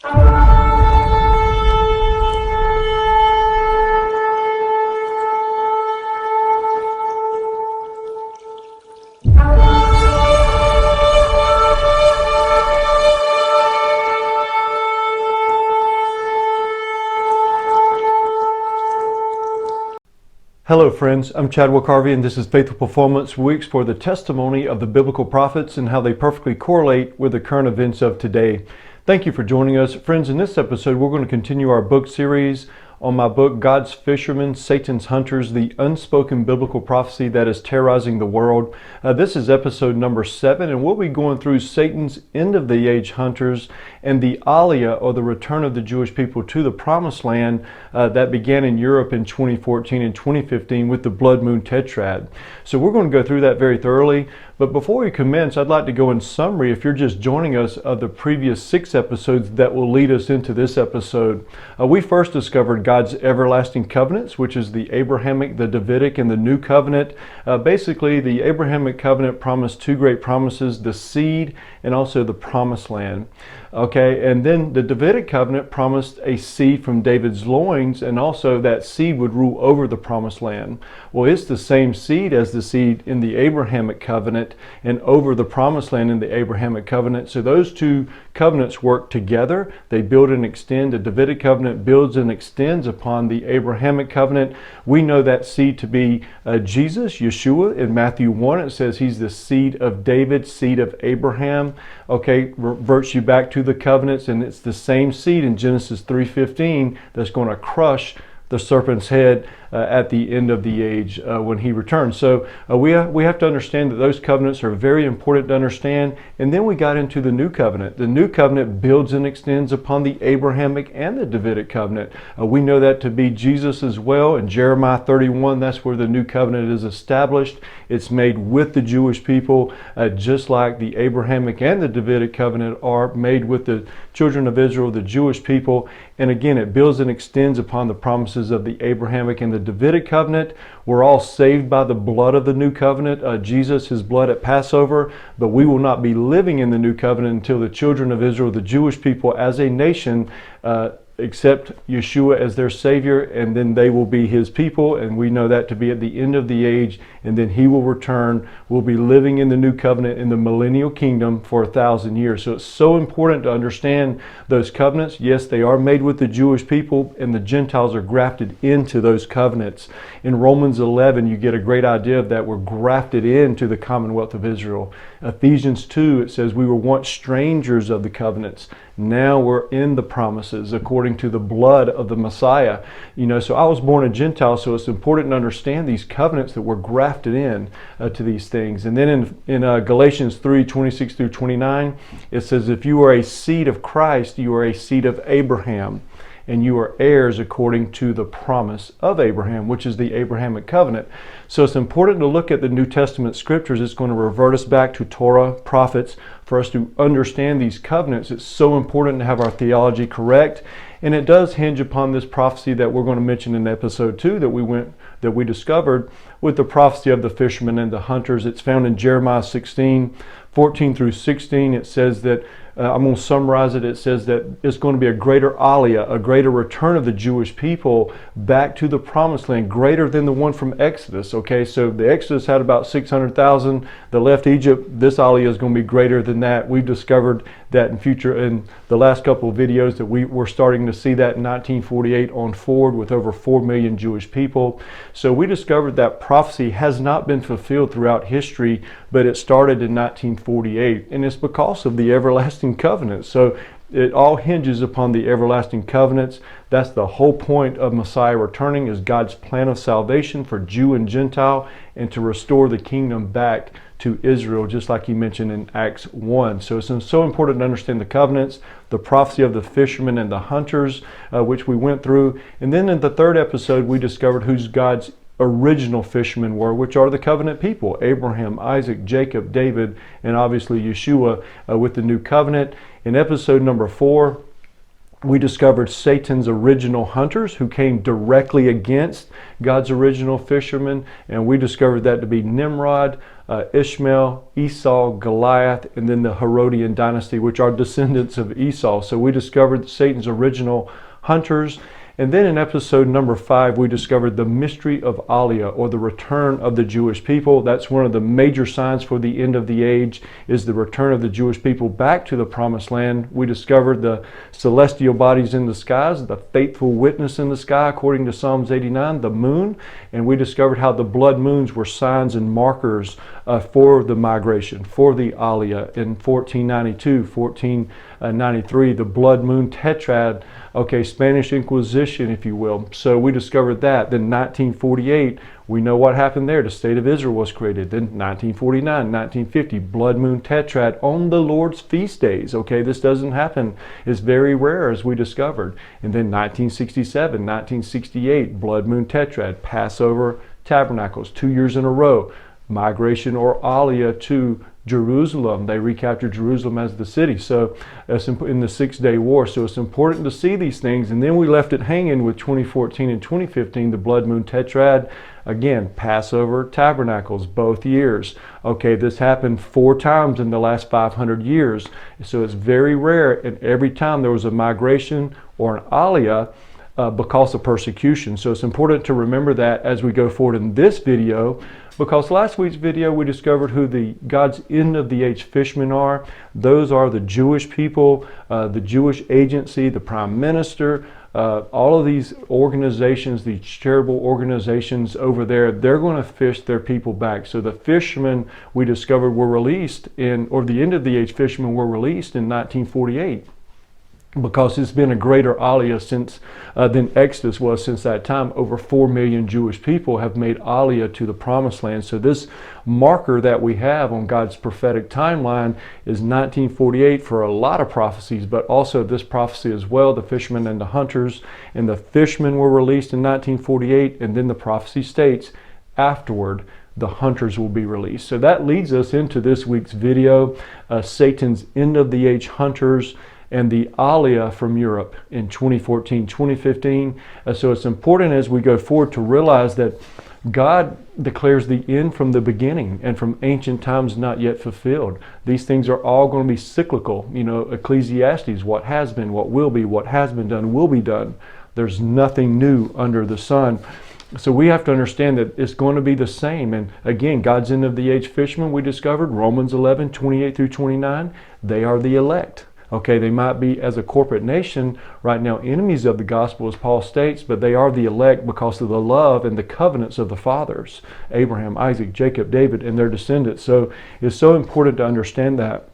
Hello friends, I'm Chadwick Harvey and this is Faithful Performance, where we explore the testimony of the biblical prophets and how they perfectly correlate with the current events of today. Thank you for joining us. Friends, in this episode we're going to continue our book series on my book, God's Fishermen, Satan's Hunters, the unspoken biblical prophecy that is terrorizing the world. This is episode number 7, and we'll be going through Satan's end-of-the-age hunters and the Aliyah, or the return of the Jewish people to the Promised Land, that began in Europe in 2014 and 2015 with the blood moon tetrad. So we're going to go through that very thoroughly. But before we commence, I'd like to go in summary, if you're just joining us, of the previous 6 episodes that will lead us into this episode. We first discovered God's everlasting covenants, which is the Abrahamic, the Davidic, and the New Covenant. Basically, the Abrahamic covenant promised 2 great promises, the seed and also the Promised Land. Okay, and then the Davidic covenant promised a seed from David's loins, and also that seed would rule over the Promised Land. Well, it's the same seed as the seed in the Abrahamic covenant and over the Promised Land in the Abrahamic covenant. So those 2 covenants work together. They build and extend. The Davidic covenant builds and extends upon the Abrahamic covenant. We know that seed to be Jesus, Yeshua. In Matthew 1, it says he's the seed of David, seed of Abraham. Okay, reverts you back to the covenants, and it's the same seed in Genesis 3:15 that's going to crush the serpent's head at the end of the age when he returns. So we have to understand that those covenants are very important to understand. And then we got into the New Covenant. The New Covenant builds and extends upon the Abrahamic and the Davidic covenant. We know that to be Jesus as well. In Jeremiah 31, that's where the New Covenant is established. It's made with the Jewish people, just like the Abrahamic and the Davidic covenant are made with the children of Israel, the Jewish people. And again, it builds and extends upon the promises of the Abrahamic and the Davidic covenant. We're all saved by the blood of the New Covenant, Jesus, his blood at Passover, but we will not be living in the New Covenant until the children of Israel, the Jewish people as a nation, accept Yeshua as their Savior, and then they will be his people, and we know that to be at the end of the age, and then he will return. We'll be living in the New Covenant in the millennial kingdom for 1,000 years. So it's so important to understand those covenants. Yes, they are made with the Jewish people, and the Gentiles are grafted into those covenants. In Romans 11, you get a great idea of that. We're grafted into the commonwealth of Israel. Ephesians 2, it says we were once strangers of the covenants. Now we're in the promises according to the blood of the Messiah. So I was born a Gentile, so it's important to understand these covenants that we're grafted in to these things. And then in Galatians 3:26 through 29, it says, if you are a seed of Christ, you are a seed of Abraham, and you are heirs according to the promise of Abraham, which is the Abrahamic covenant. So it's important to look at the New Testament scriptures. It's going to revert us back to Torah, prophets, for us to understand these covenants. It's so important to have our theology correct, and it does hinge upon this prophecy that we're going to mention in episode 2 that we discovered with the prophecy of the fishermen and the hunters. It's found in Jeremiah 16:14 through 16. It says that I'm going to summarize it. It says that it's going to be a greater Aliyah, a greater return of the Jewish people back to the Promised Land, greater than the one from Exodus. Okay, so the Exodus had about 600,000 that left Egypt. This Aliyah is going to be greater than that. We've discovered that in the last couple of videos that we're starting to see that in 1948 on forward with over 4 million Jewish people. So we discovered that prophecy has not been fulfilled throughout history, but it started in 1948, and it's because of the everlasting covenant. So it all hinges upon the everlasting covenants. That's the whole point of Messiah returning, is God's plan of salvation for Jew and Gentile, and to restore the kingdom back to Israel, just like he mentioned in Acts 1. So it's so important to understand the covenants, the prophecy of the fishermen and the hunters, which we went through. And then in the 3rd episode, we discovered who's God's original fishermen were, which are the covenant people: Abraham, Isaac, Jacob, David, and obviously Yeshua with the new covenant. In episode number 4, we discovered Satan's original hunters who came directly against God's original fishermen, and we discovered that to be Nimrod, Ishmael, Esau, Goliath, and then the Herodian dynasty, which are descendants of Esau. So we discovered Satan's original hunters. And then in episode number 5, we discovered the mystery of Aliyah, or the return of the Jewish people. That's one of the major signs for the end of the age, is the return of the Jewish people back to the promised land. We discovered the celestial bodies in the skies, the faithful witness in the sky, according to Psalms 89, the moon. And we discovered how the blood moons were signs and markers for the migration, for the Aliyah. In 1492, 1493, the blood moon tetrad, okay, Spanish Inquisition, if you will. So we discovered that. Then 1948, we know what happened there. The state of Israel was created. Then 1949, 1950, blood moon tetrad on the Lord's feast days. Okay, this doesn't happen. It's very rare, as we discovered. And then 1967, 1968, blood moon tetrad, Passover tabernacles, 2 years in a row. Migration, or Aliyah, to Jerusalem. They recaptured Jerusalem as the city. So that's in the 6-day war. So it's important to see these things. And then we left it hanging with 2014 and 2015, the blood moon tetrad. Again, Passover tabernacles, both years. Okay, this happened 4 times in the last 500 years. So it's very rare. And every time there was a migration or an Aliyah, because of persecution. So it's important to remember that as we go forward in this video, because last week's video we discovered who the God's end of the age fishermen are. Those are the Jewish people, the Jewish agency, the prime minister, all of these organizations, these charitable organizations over there, they're going to fish their people back. So the fishermen we discovered were released or the end of the age fishermen were released in 1948. Because it's been a greater Aliyah since than Exodus was since that time. Over 4 million Jewish people have made Aliyah to the promised land. So this marker that we have on God's prophetic timeline is 1948 for a lot of prophecies, but also this prophecy as well, the fishermen and the hunters. And the fishermen were released in 1948, and then the prophecy states afterward the hunters will be released. So that leads us into this week's video, Satan's end of the age hunters and the Aliyah from Europe in 2014, 2015. So it's important as we go forward to realize that God declares the end from the beginning and from ancient times not yet fulfilled. These things are all going to be cyclical. You know, Ecclesiastes, what has been, what will be, what has been done will be done. There's nothing new under the sun. So we have to understand that it's going to be the same. And again, God's end of the age fishermen, we discovered, Romans 11, 28 through 29, they are the elect. Okay, they might be, as a corporate nation right now, enemies of the gospel, as Paul states, but they are the elect because of the love and the covenants of the fathers, Abraham, Isaac, Jacob, David, and their descendants. So it's so important to understand that.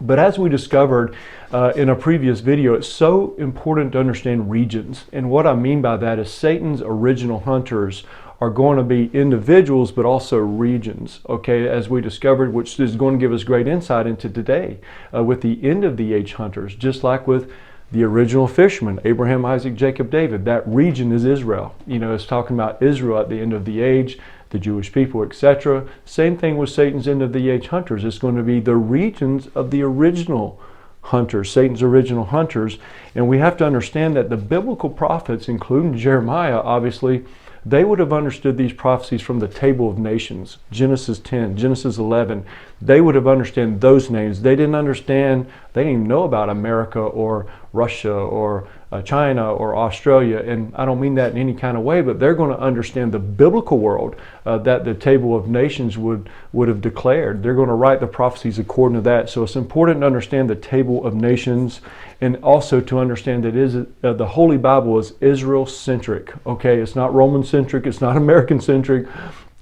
But as we discovered in a previous video, it's so important to understand regions. And what I mean by that is Satan's original hunters are going to be individuals, but also regions, okay, as we discovered, which is going to give us great insight into today with the end of the age hunters, just like with the original fishermen, Abraham, Isaac, Jacob, David. That region is Israel. You know, it's talking about Israel at the end of the age, the Jewish people, etc. Same thing with Satan's end of the age hunters. It's going to be the regions of the original hunters, Satan's original hunters. And we have to understand that the biblical prophets, including Jeremiah, obviously, they would have understood these prophecies from the table of nations, Genesis 10, Genesis 11. They would have understood those names. They didn't understand, they didn't even know about America or Russia or China or Australia. And I don't mean that in any kind of way, but they're going to understand the biblical world that the table of nations would have declared. They're going to write the prophecies according to that. So it's important to understand the table of nations, and also to understand that the Holy Bible is Israel-centric. Okay, it's not Roman-centric, it's not American-centric.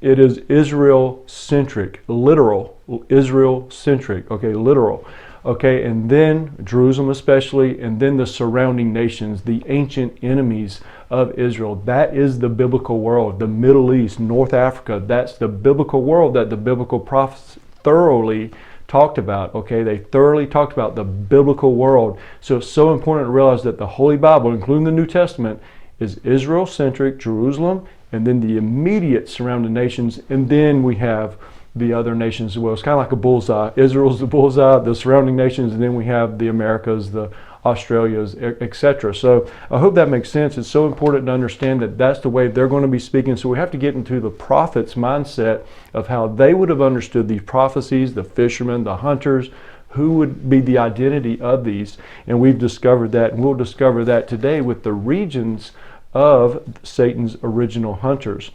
It is Israel-centric, literal, Israel-centric, okay, literal. Okay, and then Jerusalem especially, and then the surrounding nations, the ancient enemies of Israel. That is the biblical world. The Middle East, North Africa, that's the biblical world that the biblical prophets thoroughly talked about. Okay, they thoroughly talked about the biblical world. So it's so important to realize that the Holy Bible, including the New Testament, is Israel-centric, Jerusalem, and then the immediate surrounding nations, and then we have the other nations as well. It's kind of like a bullseye. Israel's the bullseye, the surrounding nations, and then we have the Americas, the Australias, etc. So I hope that makes sense. It's so important to understand that that's the way they're going to be speaking. So we have to get into the prophet's mindset of how they would have understood these prophecies, the fishermen, the hunters, who would be the identity of these. And we've discovered that, and we'll discover that today with the regions of Satan's original hunters.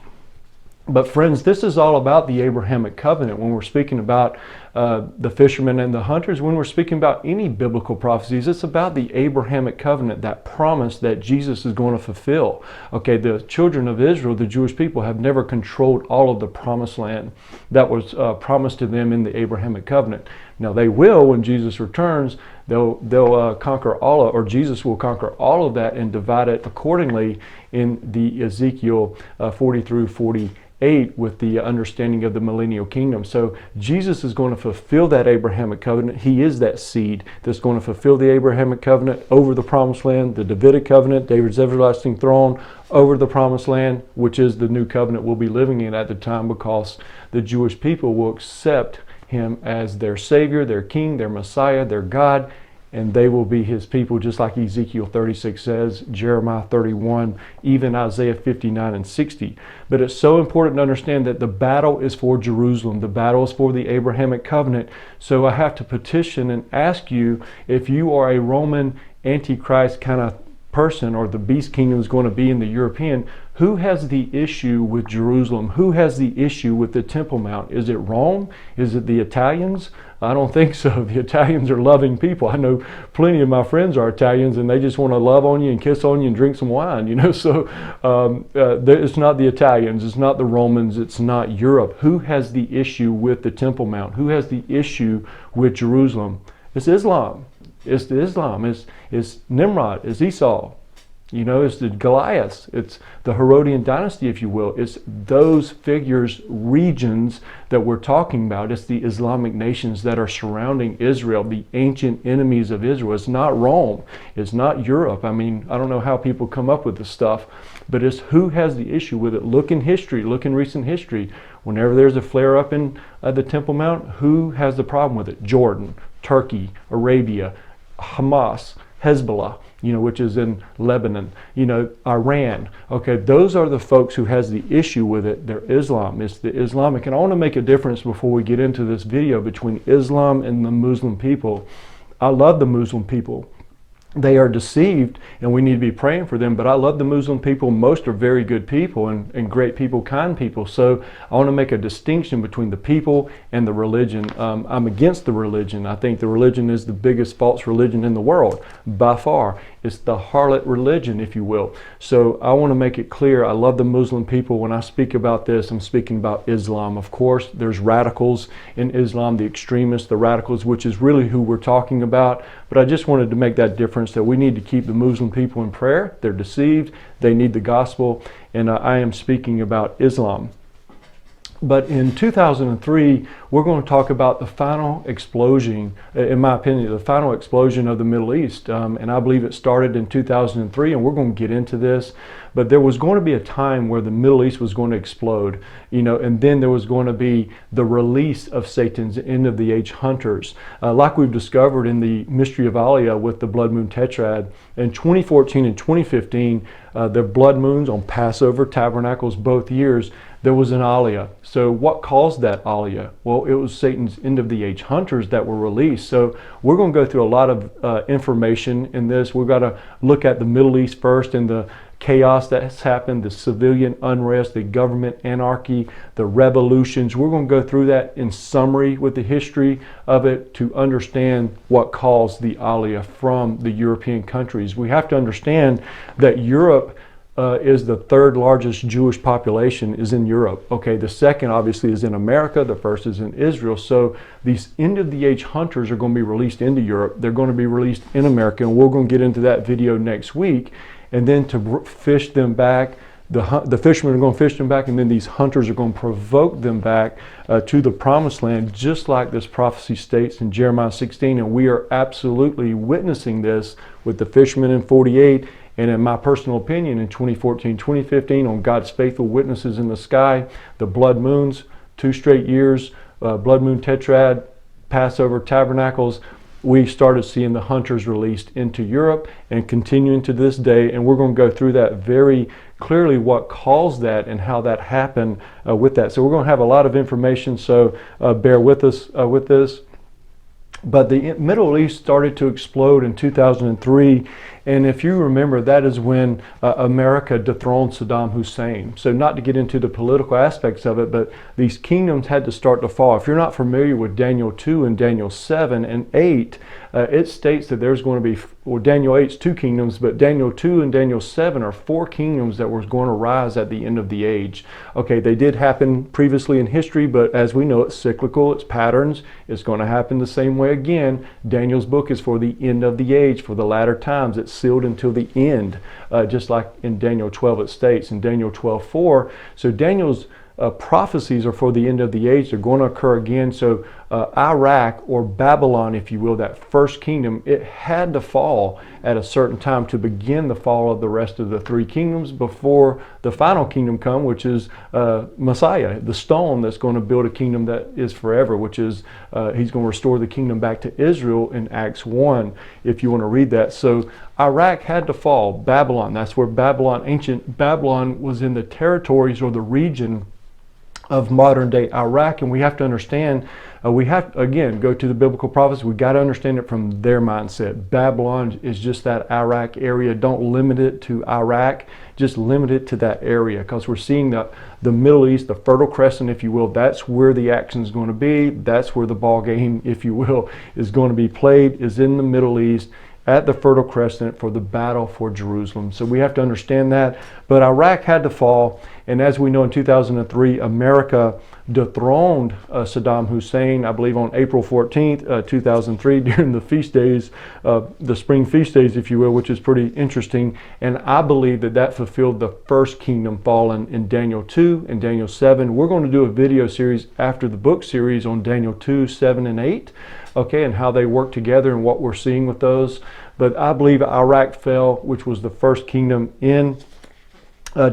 But friends, this is all about the Abrahamic covenant. When we're speaking about the fishermen and the hunters, when we're speaking about any biblical prophecies, it's about the Abrahamic covenant, that promise that Jesus is going to fulfill. Okay, the children of Israel, the Jewish people, have never controlled all of the promised land that was promised to them in the Abrahamic covenant. Now they will when Jesus returns. They'll conquer all of, or Jesus will conquer all of that and divide it accordingly in the Ezekiel 40 through 48 with the understanding of the millennial kingdom. So Jesus is going to fulfill that Abrahamic covenant. He is that seed that's going to fulfill the Abrahamic covenant over the promised land, the Davidic covenant, David's everlasting throne over the promised land, which is the new covenant we'll be living in at the time, because the Jewish people will accept him as their Savior, their King, their Messiah, their God, and they will be his people, just like Ezekiel 36 says, Jeremiah 31, even Isaiah 59 and 60. But it's so important to understand that the battle is for Jerusalem. The battle is for the Abrahamic covenant. So I have to petition and ask you, if you are a Roman Antichrist kind of person, or the beast kingdom is going to be in the European, who has the issue with Jerusalem? Who has the issue with the Temple Mount? Is it Rome? Is it the Italians? I don't think so. The Italians are loving people. I know plenty of my friends are Italians, and they just want to love on you and kiss on you and drink some wine, you know. So it's not the Italians, it's not the Romans, it's not Europe. Who has the issue with the Temple Mount? Who has the issue with Jerusalem? It's Islam. It's the Islam. It's Nimrod. It's Esau. You know, it's the Goliaths. It's the Herodian dynasty, if you will. It's those figures, regions that we're talking about. It's the Islamic nations that are surrounding Israel, the ancient enemies of Israel. It's not Rome. It's not Europe. I mean, I don't know how people come up with this stuff, but it's who has the issue with it. Look in history. Look in recent history. Whenever there's a flare up in the Temple Mount, who has the problem with it? Jordan, Turkey, Arabia, Hamas, Hezbollah, you know, which is in Lebanon, you know, Iran. Okay, those are the folks who has the issue with it. They're Islam. It's the Islamic. And I want to make a difference before we get into this video between Islam and the Muslim people. I love the Muslim people. They are deceived, and we need to be praying for them. But I love the Muslim people. Most are very good people and great people, kind people. So I want to make a distinction between the people and the religion. I'm against the religion. I think the religion is the biggest false religion in the world by far. It's the harlot religion, if you will. So I want to make it clear, I love the Muslim people. When I speak about this, I'm speaking about Islam. Of course, there's radicals in Islam, the extremists, the radicals, which is really who we're talking about. But I just wanted to make that difference, that we need to keep the Muslim people in prayer. They're deceived. They need the gospel. And I am speaking about Islam. But in 2003, we're going to talk about the final explosion, in my opinion, the final explosion of the Middle East. And I believe it started in 2003, and we're going to get into this. But there was going to be a time where the Middle East was going to explode, you know, and then there was going to be the release of Satan's end of the age hunters. Like we've discovered in the mystery of Aliyah with the blood moon tetrad. In 2014 and 2015, the blood moons on Passover, Tabernacles, both years, there was an Aliyah. So what caused that Aliyah? Well, it was Satan's end of the age hunters that were released. So we're going to go through a lot of information in this. We've got to look at the Middle East first and the chaos that has happened, the civilian unrest, the government anarchy, the revolutions. We're going to go through that in summary with the history of it to understand what caused the Aliyah from the European countries. We have to understand that Europe is the third largest Jewish population is in Europe. Okay, the second obviously is in America, the first is in Israel. So these end of the age hunters are going to be released into Europe. They're going to be released in America, and we're going to get into that video next week. And then to fish them back, the fishermen are going to fish them back, and then these hunters are going to provoke them back to the promised land, just like this prophecy states in Jeremiah 16. And we are absolutely witnessing this with the fishermen in 48. And in my personal opinion, in 2014, 2015, on God's faithful witnesses in the sky, the blood moons, 2 straight years, blood moon tetrad, Passover, Tabernacles, we started seeing the hunters released into Europe and continuing to this day. And we're going to go through that very clearly, what caused that and how that happened with that. So we're going to have a lot of information, so bear with us with this. But the Middle East started to explode in 2003. And if you remember, that is when America dethroned Saddam Hussein. So not to get into the political aspects of it, but these kingdoms had to start to fall. If you're not familiar with Daniel 2 and Daniel 7 and 8, it states that there's going to be, well, Daniel 8's 2 kingdoms, but Daniel 2 and Daniel 7 are 4 kingdoms that were going to rise at the end of the age. Okay, they did happen previously in history, but as we know, it's cyclical, it's patterns. It's going to happen the same way again. Daniel's book is for the end of the age, for the latter times. It's sealed until the end, just like in Daniel 12 it states, in Daniel 12:4. So Daniel's prophecies are for the end of the age. They're going to occur again. So Iraq, or Babylon, if you will, that first kingdom, it had to fall at a certain time to begin the fall of the rest of the 3 kingdoms before the final kingdom come, which is Messiah, the stone that's going to build a kingdom that is forever, which is he's going to restore the kingdom back to Israel in Acts 1, if you want to read that. So Iraq had to fall. Babylon, that's where Babylon, ancient Babylon, was in the territories or the region of modern day Iraq. And we have to understand, we have to, again, go to the biblical prophets. We got to understand it from their mindset. Babylon is just that Iraq area. Don't limit it to Iraq, just limit it to that area, because we're seeing the Middle East, the Fertile Crescent, if you will. That's where the action is going to be. That's where the ball game, if you will, is going to be played, is in the Middle East, at the Fertile Crescent, for the battle for Jerusalem. So we have to understand that. But Iraq had to fall. And as we know, in 2003, America dethroned Saddam Hussein, I believe on April 14th, 2003, during the feast days, the spring feast days, if you will, which is pretty interesting. And I believe that that fulfilled the first kingdom fallen in Daniel 2 and Daniel 7. We're going to do a video series after the book series on Daniel 2, 7, and 8. Okay, and how they work together and what we're seeing with those. But I believe Iraq fell, which was the first kingdom in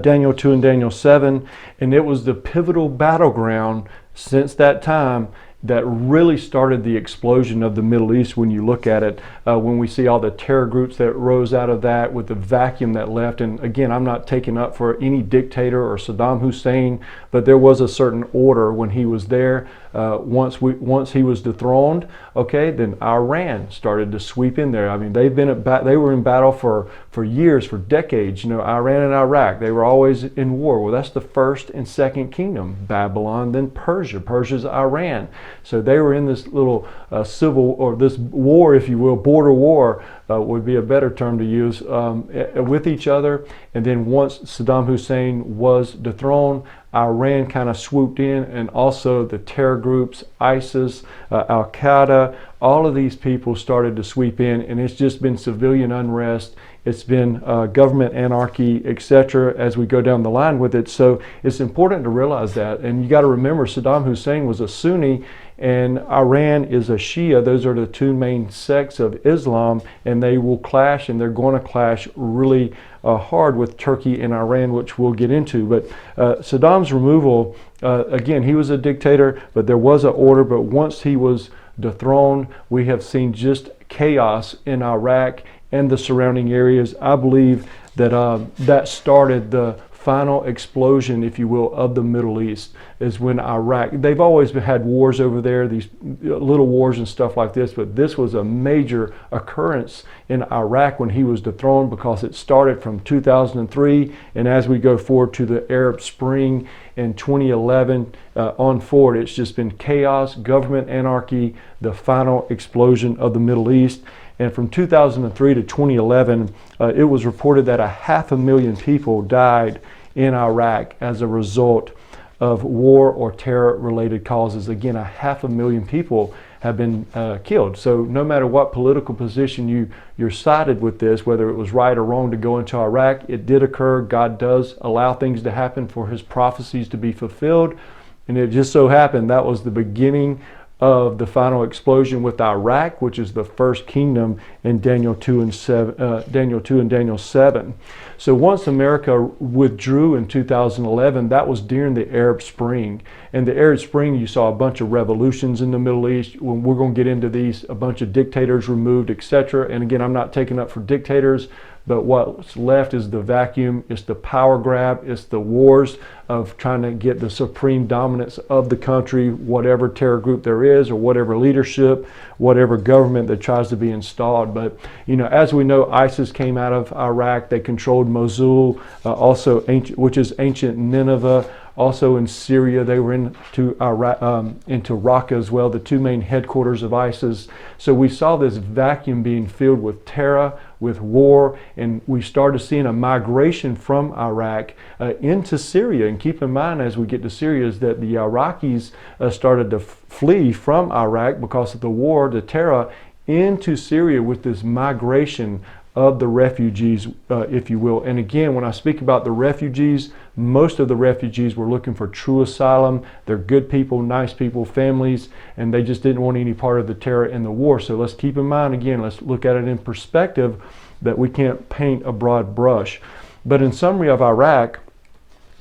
Daniel 2 and Daniel 7, and it was the pivotal battleground since that time that really started the explosion of the Middle East. When you look at it, when we see all the terror groups that rose out of that, with the vacuum that left. And again, I'm not taking up for any dictator or Saddam Hussein, but there was a certain order when he was there. Once he was dethroned, okay, then Iran started to sweep in there. I mean, they were in battle for years, for decades. You know, Iran and Iraq, they were always in war. Well, that's the first and second kingdom. Babylon, then Persia. Persia's Iran. So they were in this little civil, or this war, if you will, border war would be a better term to use, with each other. And then once Saddam Hussein was dethroned, Iran kind of swooped in, and also the terror groups, ISIS, Al-Qaeda, all of these people started to sweep in, and it's just been civilian unrest. It's been government anarchy, etc., as we go down the line with it. So it's important to realize that. And you got to remember, Saddam Hussein was a Sunni and Iran is a Shia. Those are the 2 main sects of Islam, and they will clash, and they're going to clash really hard with Turkey and Iran, which we'll get into. But Saddam's removal, again, he was a dictator, but there was an order. But once he was dethroned, we have seen just chaos in Iraq and the surrounding areas. I believe that that started the final explosion, if you will, of the Middle East, is when Iraq, they've always had wars over there, these little wars and stuff like this, but this was a major occurrence in Iraq when he was dethroned, because it started from 2003, and as we go forward to the Arab Spring in 2011 on forward, it's just been chaos, government anarchy, the final explosion of the Middle East. And from 2003 to 2011, it was reported that 500,000 people died in Iraq as a result of war or terror-related causes. Again, 500,000 people have been killed. So no matter what political position you're sided with this, whether it was right or wrong to go into Iraq, it did occur. God does allow things to happen for his prophecies to be fulfilled. And it just so happened that was the beginning of the final explosion with Iraq, which is the first kingdom in Daniel 2 and 7. So once America withdrew in 2011, that was during the Arab Spring. And the Arab Spring, you saw a bunch of revolutions in the Middle East. When we're going to get into these, a bunch of dictators removed, etc. And again, I'm not taking up for dictators, but what's left is the vacuum, it's the power grab, it's the wars of trying to get the supreme dominance of the country, whatever terror group there is, or whatever leadership, whatever government that tries to be installed. But, you know, as we know, ISIS came out of Iraq, they controlled Mosul, also which is ancient Nineveh. Also in Syria, they were into Raqqa as well, the two main headquarters of ISIS. So we saw this vacuum being filled with terror, with war, and we started seeing a migration from Iraq into Syria. And keep in mind, as we get to Syria, is that the Iraqis started to flee from Iraq because of the war, the terror, into Syria with this migration of the refugees, if you will. And again, when I speak about the refugees, most of the refugees were looking for true asylum. They're good people, nice people, families, and they just didn't want any part of the terror and the war. So let's keep in mind, again, let's look at it in perspective, that we can't paint a broad brush. But in summary of Iraq,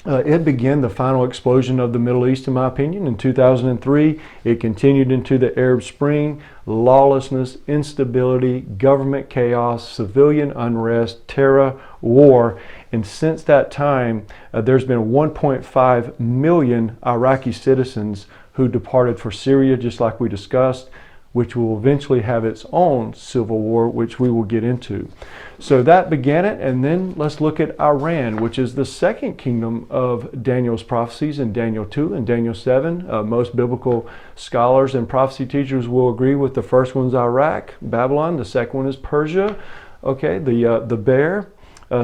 it began the final explosion of the Middle East, in my opinion, in 2003. It continued into the Arab Spring, lawlessness, instability, government chaos, civilian unrest, terror, war. And since that time, there's been 1.5 million Iraqi citizens who departed for Syria, just like we discussed, which will eventually have its own civil war, which we will get into. So that began it, and then let's look at Iran, which is the second kingdom of Daniel's prophecies in Daniel 2 and Daniel 7. Most biblical scholars and prophecy teachers will agree with the first one's Iraq, Babylon. The second one is Persia, okay, the bear.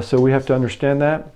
So we have to understand that.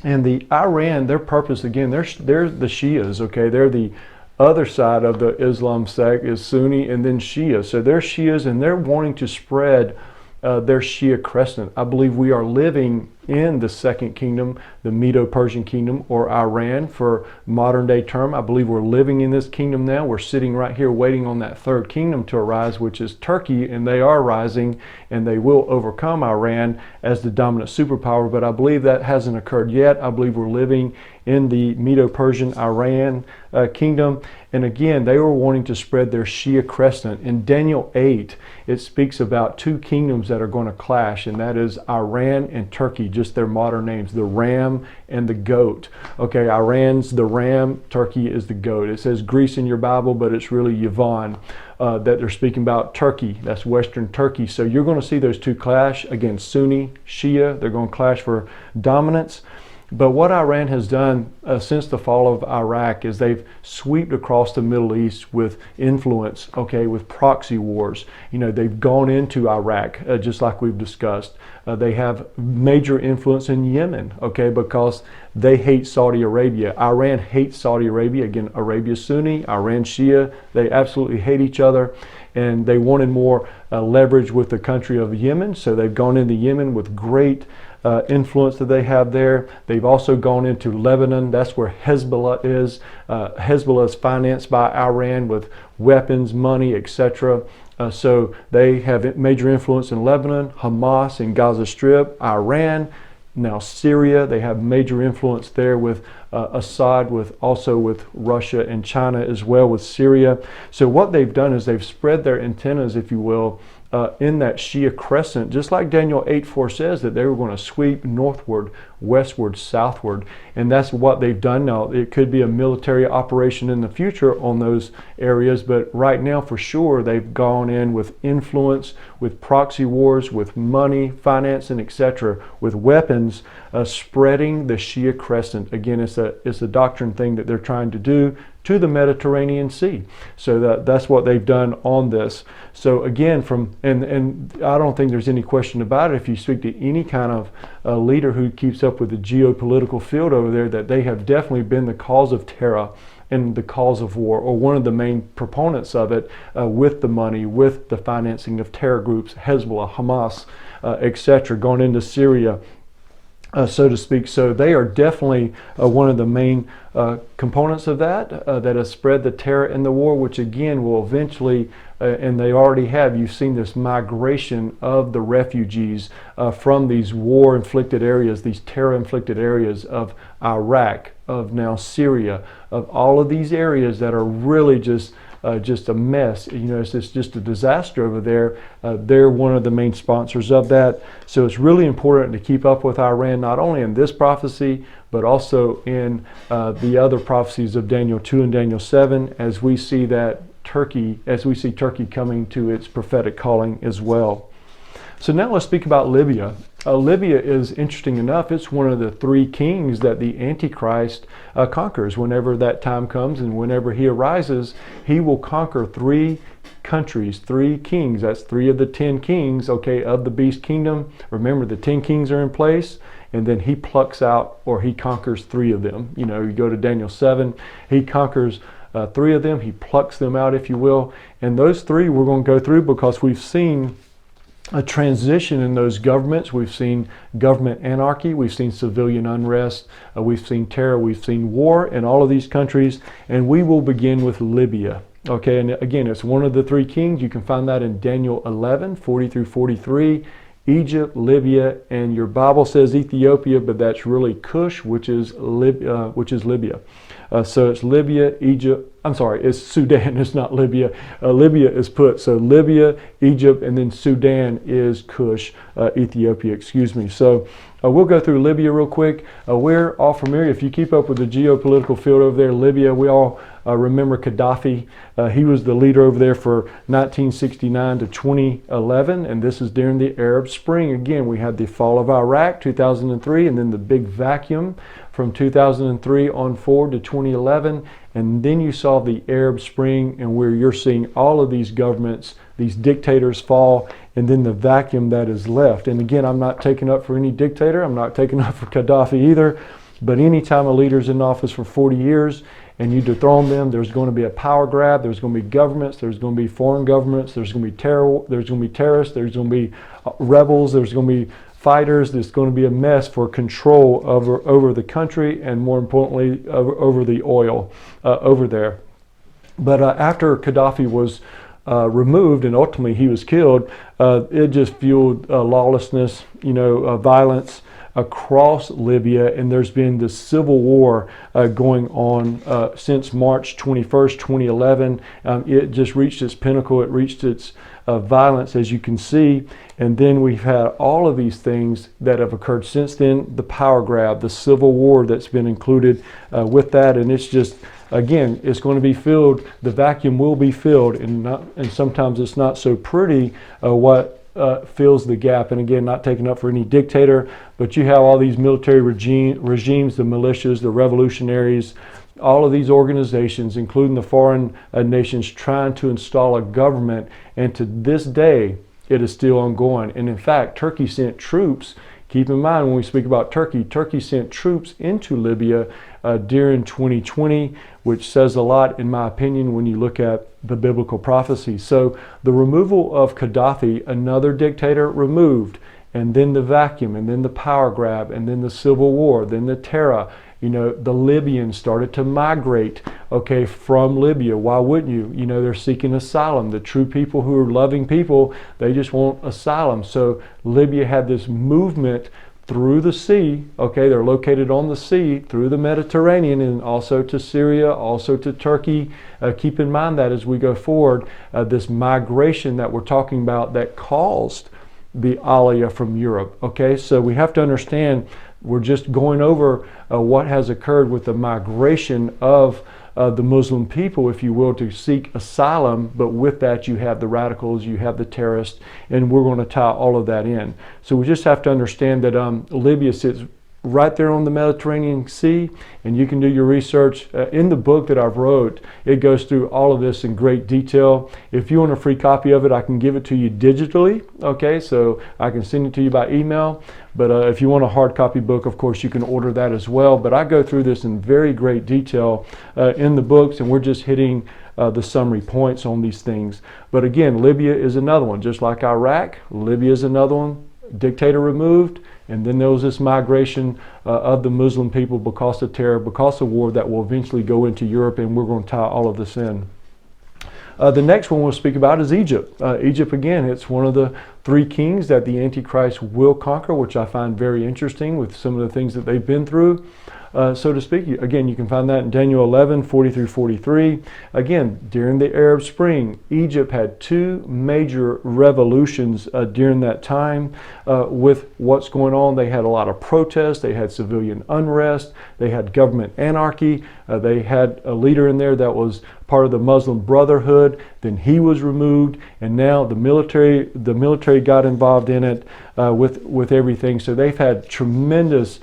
And the Iran, their purpose, again, they're the Shias, okay, they're the other side of the Islam sect is Sunni and then Shia. So they're Shias, and they're wanting to spread their Shia crescent. I believe we are living in the second kingdom, the Medo-Persian kingdom, or Iran for modern day term. I believe we're living in this kingdom now. We're sitting right here waiting on that third kingdom to arise, which is Turkey, and they are rising, and they will overcome Iran as the dominant superpower. But I believe that hasn't occurred yet. I believe we're living in the Medo-Persian Iran kingdom. And again, they were wanting to spread their Shia crescent. In Daniel 8, it speaks about two kingdoms that are going to clash, and that is Iran and Turkey, just their modern names, the ram and the goat. Okay, Iran's the ram, Turkey is the goat. It says Greece in your Bible, but it's really Yavon that they're speaking about. Turkey, that's Western Turkey. So you're going to see those two clash. Again, Sunni, Shia, they're going to clash for dominance. But what Iran has done since the fall of Iraq is they've swept across the Middle East with influence, okay, with proxy wars. You know, they've gone into Iraq, just like we've discussed. They have major influence in Yemen, okay, because they hate Saudi Arabia. Iran hates Saudi Arabia. Again, Arabia Sunni, Iran Shia. They absolutely hate each other. And they wanted more leverage with the country of Yemen. So they've gone into Yemen with great influence that they have there. They've also gone into Lebanon. That's where Hezbollah is. Hezbollah is financed by Iran with weapons, money, etc. So they have major influence in Lebanon, Hamas in Gaza Strip, Iran, now Syria. They have major influence there with Assad, also with Russia and China as well, with Syria. So what they've done is they've spread their antennas, if you will, in that Shia crescent, just like Daniel 8:4 says, that they were going to sweep northward, westward, southward. And that's what they've done now. It could be a military operation in the future on those areas, but right now for sure they've gone in with influence, with proxy wars, with money, finance, and etc., with weapons, spreading the Shia crescent. Again, it's a doctrine thing that they're trying to do to the Mediterranean Sea. So that's what they've done on this. So again, and I don't think there's any question about it, if you speak to any kind of leader who keeps up with the geopolitical field over there, that they have definitely been the cause of terror and the cause of war, or one of the main proponents of it, with the money, with the financing of terror groups, Hezbollah, Hamas, etc., going into Syria. so to speak. So they are definitely one of the main components of that that has spread the terror and the war, which again will eventually, and they already have, you've seen this migration of the refugees from these war-inflicted areas, these terror-inflicted areas of Iraq, of now Syria, of all of these areas that are really just a mess. You know, it's just a disaster over there. They're one of the main sponsors of that. So it's really important to keep up with Iran, not only in this prophecy, but also in the other prophecies of Daniel 2 and Daniel 7, as we see Turkey coming to its prophetic calling as well. So now let's speak about Libya. Libya is interesting enough. It's one of the three kings that the Antichrist conquers whenever that time comes, and whenever he arises, he will conquer three countries, three kings. That's 3 of the 10 kings, okay, of the beast kingdom. Remember, the 10 kings are in place, and then he plucks out, or he conquers 3 of them. You know, you go to Daniel 7, he conquers 3 of them, he plucks them out, if you will. And those 3 we're going to go through because we've seen a transition in those governments. We've seen government anarchy, we've seen civilian unrest, we've seen terror, we've seen war in all of these countries, and we will begin with Libya. Okay, and again, it's one of the 3 kings. You can find that in Daniel 11, 40 through 43, Egypt, Libya, and your Bible says Ethiopia, but that's really Cush, which is Libya. So it's Libya, Egypt, I'm sorry, it's Sudan, it's not Libya. Libya is put, so Libya, Egypt, and then Sudan is Cush, Ethiopia, excuse me. So we'll go through Libya real quick. We're all familiar, if you keep up with the geopolitical field over there, Libya, we all remember Gaddafi. He was the leader over there for 1969 to 2011, and this is during the Arab Spring. Again, we had the fall of Iraq, 2003, and then the big vacuum from 2003 on forward to 2011, and then you saw the Arab Spring, and where you're seeing all of these governments, these dictators fall, and then the vacuum that is left. And again, I'm not taking up for any dictator, I'm not taking up for Gaddafi either, but anytime a leader's in office for 40 years and you dethrone them, there's going to be a power grab, there's going to be governments, there's going to be foreign governments, there's going to be terror, there's going to be terrorists, there's going to be rebels, there's going to be fighters. There's going to be a mess for control over the country, and more importantly over the oil over there. But after Gaddafi was removed and ultimately he was killed, it just fueled lawlessness, violence across Libya, and there's been this civil war going on since March 21st, 2011. It just reached its pinnacle, it reached its violence, as you can see, and then we've had all of these things that have occurred since then, the power grab, the civil war that's been included with that, and it's just, again, it's going to be filled, the vacuum will be filled, and sometimes it's not so pretty what fills the gap. And again, not taken up for any dictator, but you have all these military regimes, the militias, the revolutionaries, all of these organizations, including the foreign nations, trying to install a government, and to this day it is still ongoing. And in fact, Turkey sent troops. Keep in mind, when we speak about Turkey, Turkey sent troops into Libya during 2020, which says a lot, in my opinion, when you look at the biblical prophecy. So the removal of Gaddafi, another dictator removed, and then the vacuum, and then the power grab, and then the civil war, then the terror. The Libyans started to migrate, okay, from Libya. Why wouldn't you? They're seeking asylum. The true people who are loving people, they just want asylum. So Libya had this movement through the sea, okay, they're located on the sea, through the Mediterranean, and also to Syria, also to Turkey. Keep in mind that as we go forward, this migration that we're talking about that caused the Aliyah from Europe, okay? So we have to understand, we're just going over what has occurred with the migration of the Muslim people, if you will, to seek asylum. But with that, you have the radicals, you have the terrorists, and we're going to tie all of that in. So we just have to understand that Libya sits right there on the Mediterranean Sea, and you can do your research. In the book that I've wrote, it goes through all of this in great detail. If you want a free copy of it, I can give it to you digitally, okay? So I can send it to you by email, but if you want a hard copy book, of course, you can order that as well. But I go through this in very great detail in the books, and we're just hitting the summary points on these things. But again, Libya is another one. Just like Iraq, Libya is another one. dictator removed, and then there was this migration of the Muslim people because of terror, because of war, that will eventually go into Europe, and we're going to tie all of this in. The next one we'll speak about is Egypt. Egypt, again, it's one of the three kings that the Antichrist will conquer, which I find very interesting with some of the things that they've been through. So to speak, again, you can find that in Daniel 11, 40 through 43. Again, during the Arab Spring, Egypt had two major revolutions during that time with what's going on. They had a lot of protests, they had civilian unrest, they had government anarchy, they had a leader in there that was part of the Muslim Brotherhood, then he was removed, and now the military got involved in it with everything. So they've had tremendous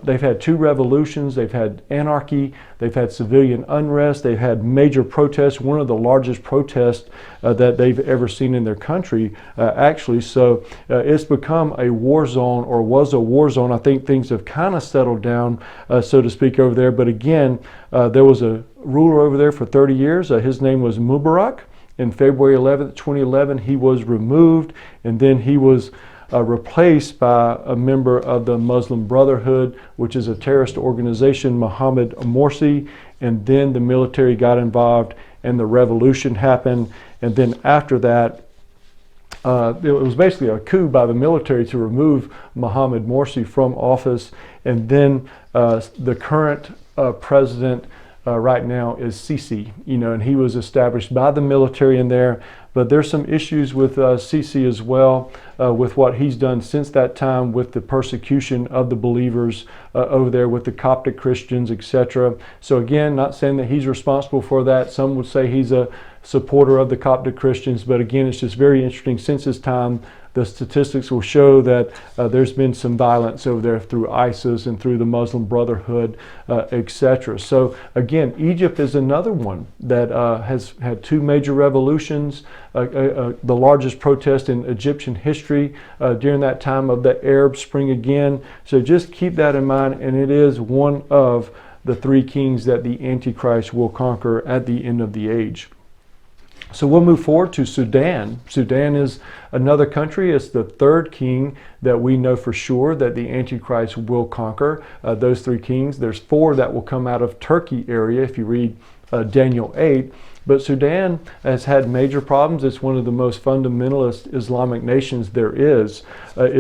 they've had two revolutions, they've had anarchy, they've had civilian unrest, they've had major protests, one of the largest protests that they've ever seen in their country, actually. So it's become a war zone, or was a war zone. I think things have kind of settled down, so to speak, over there. But again, there was a ruler over there for 30 years. His name was Mubarak. In February 11th, 2011, he was removed, and then he was replaced by a member of the Muslim Brotherhood, which is a terrorist organization, Mohammed Morsi. And then the military got involved and the revolution happened. And then after that, it was basically a coup by the military to remove Mohammed Morsi from office. And then the current president right now is Sisi, and he was established by the military in there. But there's some issues with Sisi as well, with what he's done since that time, with the persecution of the believers over there, with the Coptic Christians, etc. So again, not saying that he's responsible for that. Some would say he's a supporter of the Coptic Christians, but again, it's just very interesting. Since his time, the statistics will show that there's been some violence over there through ISIS and through the Muslim Brotherhood, etc. So again, Egypt is another one that has had two major revolutions, the largest protest in Egyptian history during that time of the Arab Spring again. So just keep that in mind, and it is one of the three kings that the Antichrist will conquer at the end of the age. So we'll move forward to Sudan. Sudan is another country. It's the third king that we know for sure that the Antichrist will conquer. Those three kings, there's four that will come out of Turkey area if you read Daniel 8. But Sudan has had major problems. It's one of the most fundamentalist Islamic nations there is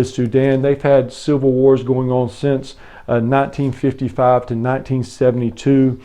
Sudan. They've had civil wars going on since 1955 to 1972.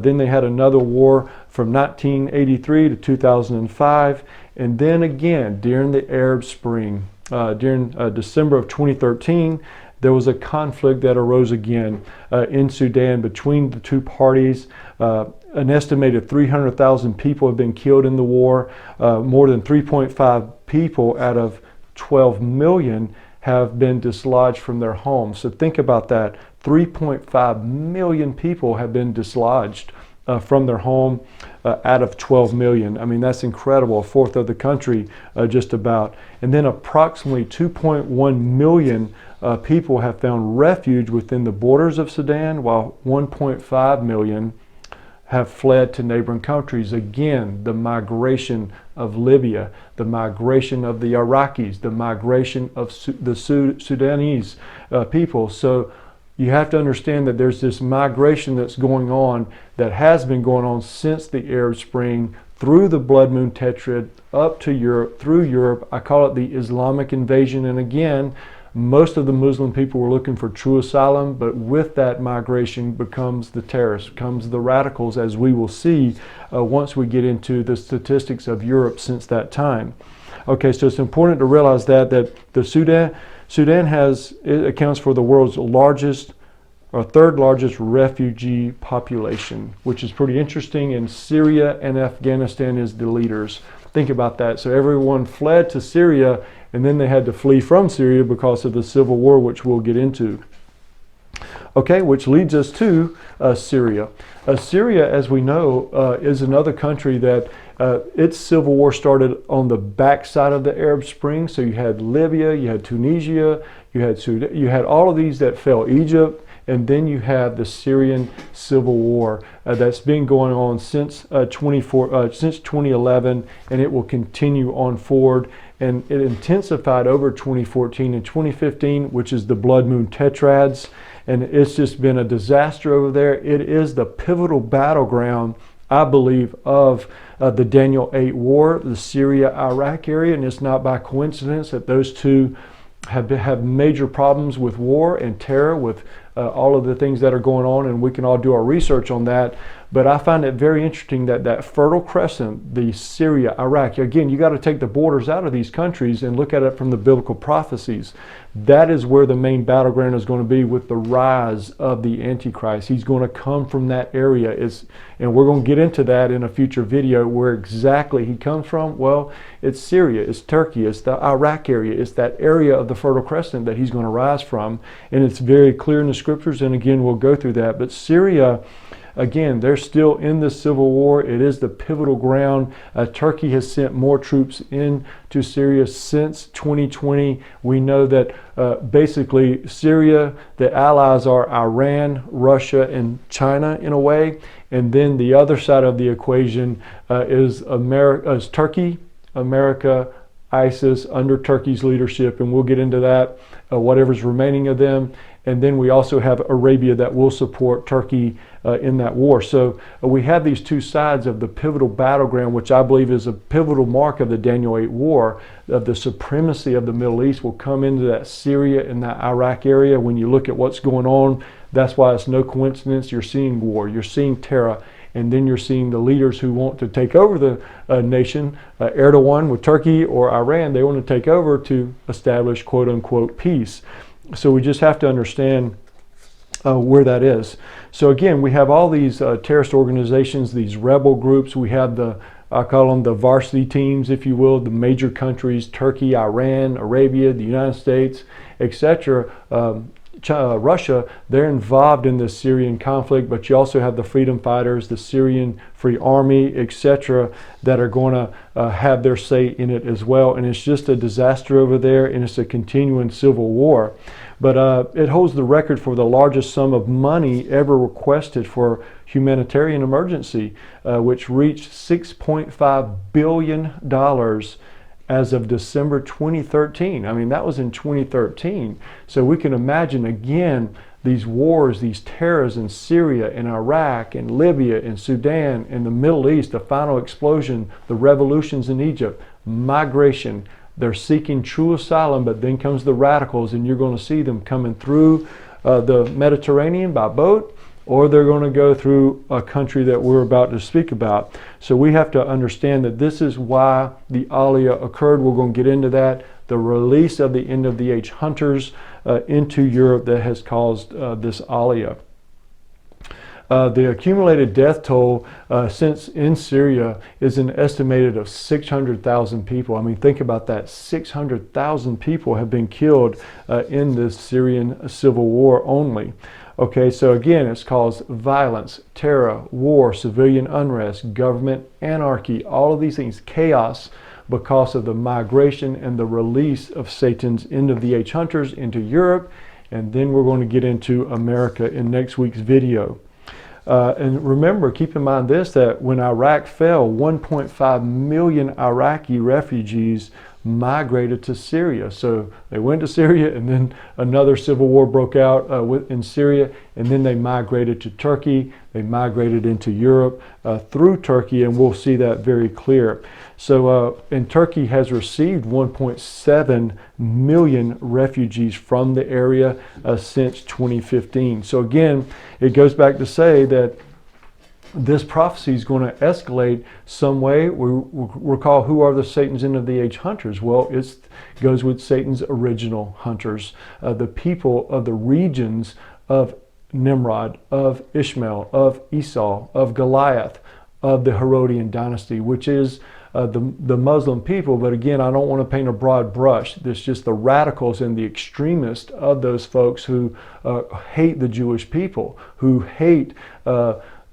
Then they had another war from 1983 to 2005. And then again, during the Arab Spring, during December of 2013, there was a conflict that arose again in Sudan between the two parties. An estimated 300,000 people have been killed in the war. More than 3.5 people out of 12 million have been dislodged from their homes. So think about that. 3.5 million people have been dislodged from their home out of 12 million. I mean, that's incredible. A fourth of the country, just about. And then approximately 2.1 million people have found refuge within the borders of Sudan, while 1.5 million have fled to neighboring countries. Again, the migration of Libya, the migration of the Iraqis, the migration of the Sudanese people. So you have to understand that there's this migration that's going on, that has been going on since the Arab Spring, through the Blood Moon Tetrad, up to Europe, through Europe. I call it the Islamic invasion. And again, most of the Muslim people were looking for true asylum, but with that migration becomes the terrorists, comes the radicals, as we will see once we get into the statistics of Europe since that time. Okay, so it's important to realize that the Sudan accounts for the world's largest or third largest refugee population, which is pretty interesting, and Syria and Afghanistan is the leaders. Think about that. So everyone fled to Syria, and then they had to flee from Syria because of the civil war, which we'll get into. Okay, which leads us to Syria. Syria, as we know, is another country that its civil war started on the backside of the Arab Spring. So you had Libya, you had Tunisia, you had Sudan, you had all of these that fell. Egypt And then you have the Syrian civil war that's been going on since 2011, and it will continue on forward. And it intensified over 2014 and 2015, which is the blood moon tetrads. And it's just been a disaster over there. It is the pivotal battleground, I believe, of the Daniel 8 war, the Syria-Iraq area. And it's not by coincidence that those two have major problems with war and terror, with all of the things that are going on, and we can all do our research on that. But I find it very interesting that that Fertile Crescent, the Syria, Iraq, again, you got to take the borders out of these countries and look at it from the biblical prophecies. That is where the main battleground is going to be with the rise of the Antichrist. He's going to come from that area. And we're going to get into that in a future video, where exactly he comes from. Well, it's Syria, it's Turkey, it's the Iraq area, it's that area of the Fertile Crescent that he's going to rise from. And it's very clear in the scriptures, and again, we'll go through that. But Syria, again, they're still in the civil war. It is the pivotal ground. Turkey has sent more troops into Syria since 2020. We know that basically Syria, the allies are Iran, Russia, and China in a way. And then the other side of the equation is Turkey, America, ISIS under Turkey's leadership, and we'll get into that, whatever's remaining of them. And then we also have Arabia that will support Turkey in that war. So we have these two sides of the pivotal battleground, which I believe is a pivotal mark of the Daniel 8 war, of the supremacy of the Middle East will come into that Syria and that Iraq area. When you look at what's going on, that's why it's no coincidence. You're seeing war, you're seeing terror, and then you're seeing the leaders who want to take over the nation, Erdogan with Turkey or Iran, they want to take over to establish quote unquote peace. So we just have to understand where that is. So again, we have all these terrorist organizations, these rebel groups. We have I call them the varsity teams, if you will, the major countries, Turkey, Iran, Arabia, the United States, etc. Russia, they're involved in the Syrian conflict, but you also have the freedom fighters, the Syrian Free Army, etc., that are going to have their say in it as well. And it's just a disaster over there, and it's a continuing civil war. But it holds the record for the largest sum of money ever requested for humanitarian emergency, which reached $6.5 billion as of December 2013. I mean, that was in 2013. So we can imagine, again, these wars, these terrors in Syria and Iraq and Libya and Sudan and the Middle East, the final explosion, the revolutions in Egypt, migration. They're seeking true asylum, but then comes the radicals, and you're going to see them coming through the Mediterranean by boat, or they're going to go through a country that we're about to speak about. So we have to understand that this is why the Aliyah occurred. We're going to get into that. The release of the end of the age hunters into Europe that has caused this Aliyah. The accumulated death toll since in Syria is an estimated of 600,000 people. I mean, think about that. 600,000 people have been killed in this Syrian civil war only. Okay, so again, it's caused violence, terror, war, civilian unrest, government anarchy, all of these things, chaos, because of the migration and the release of Satan's end of the age hunters into Europe. And then we're going to get into America in next week's video. And remember, keep in mind this, that when Iraq fell, 1.5 million Iraqi refugees migrated to Syria. So they went to Syria, and then another civil war broke out in Syria, and then they migrated to Turkey. They migrated into Europe through Turkey, and we'll see that very clear. So and Turkey has received 1.7 million refugees from the area since 2015. So again, it goes back to say that this prophecy is going to escalate some way. We recall, who are the Satan's end of the age hunters? Well, it goes with Satan's original hunters, the people of the regions of Nimrod, of Ishmael, of Esau, of Goliath, of the Herodian dynasty, which is the Muslim people. But again, I don't want to paint a broad brush. There's just the radicals and the extremists of those folks who hate the Jewish people, who hate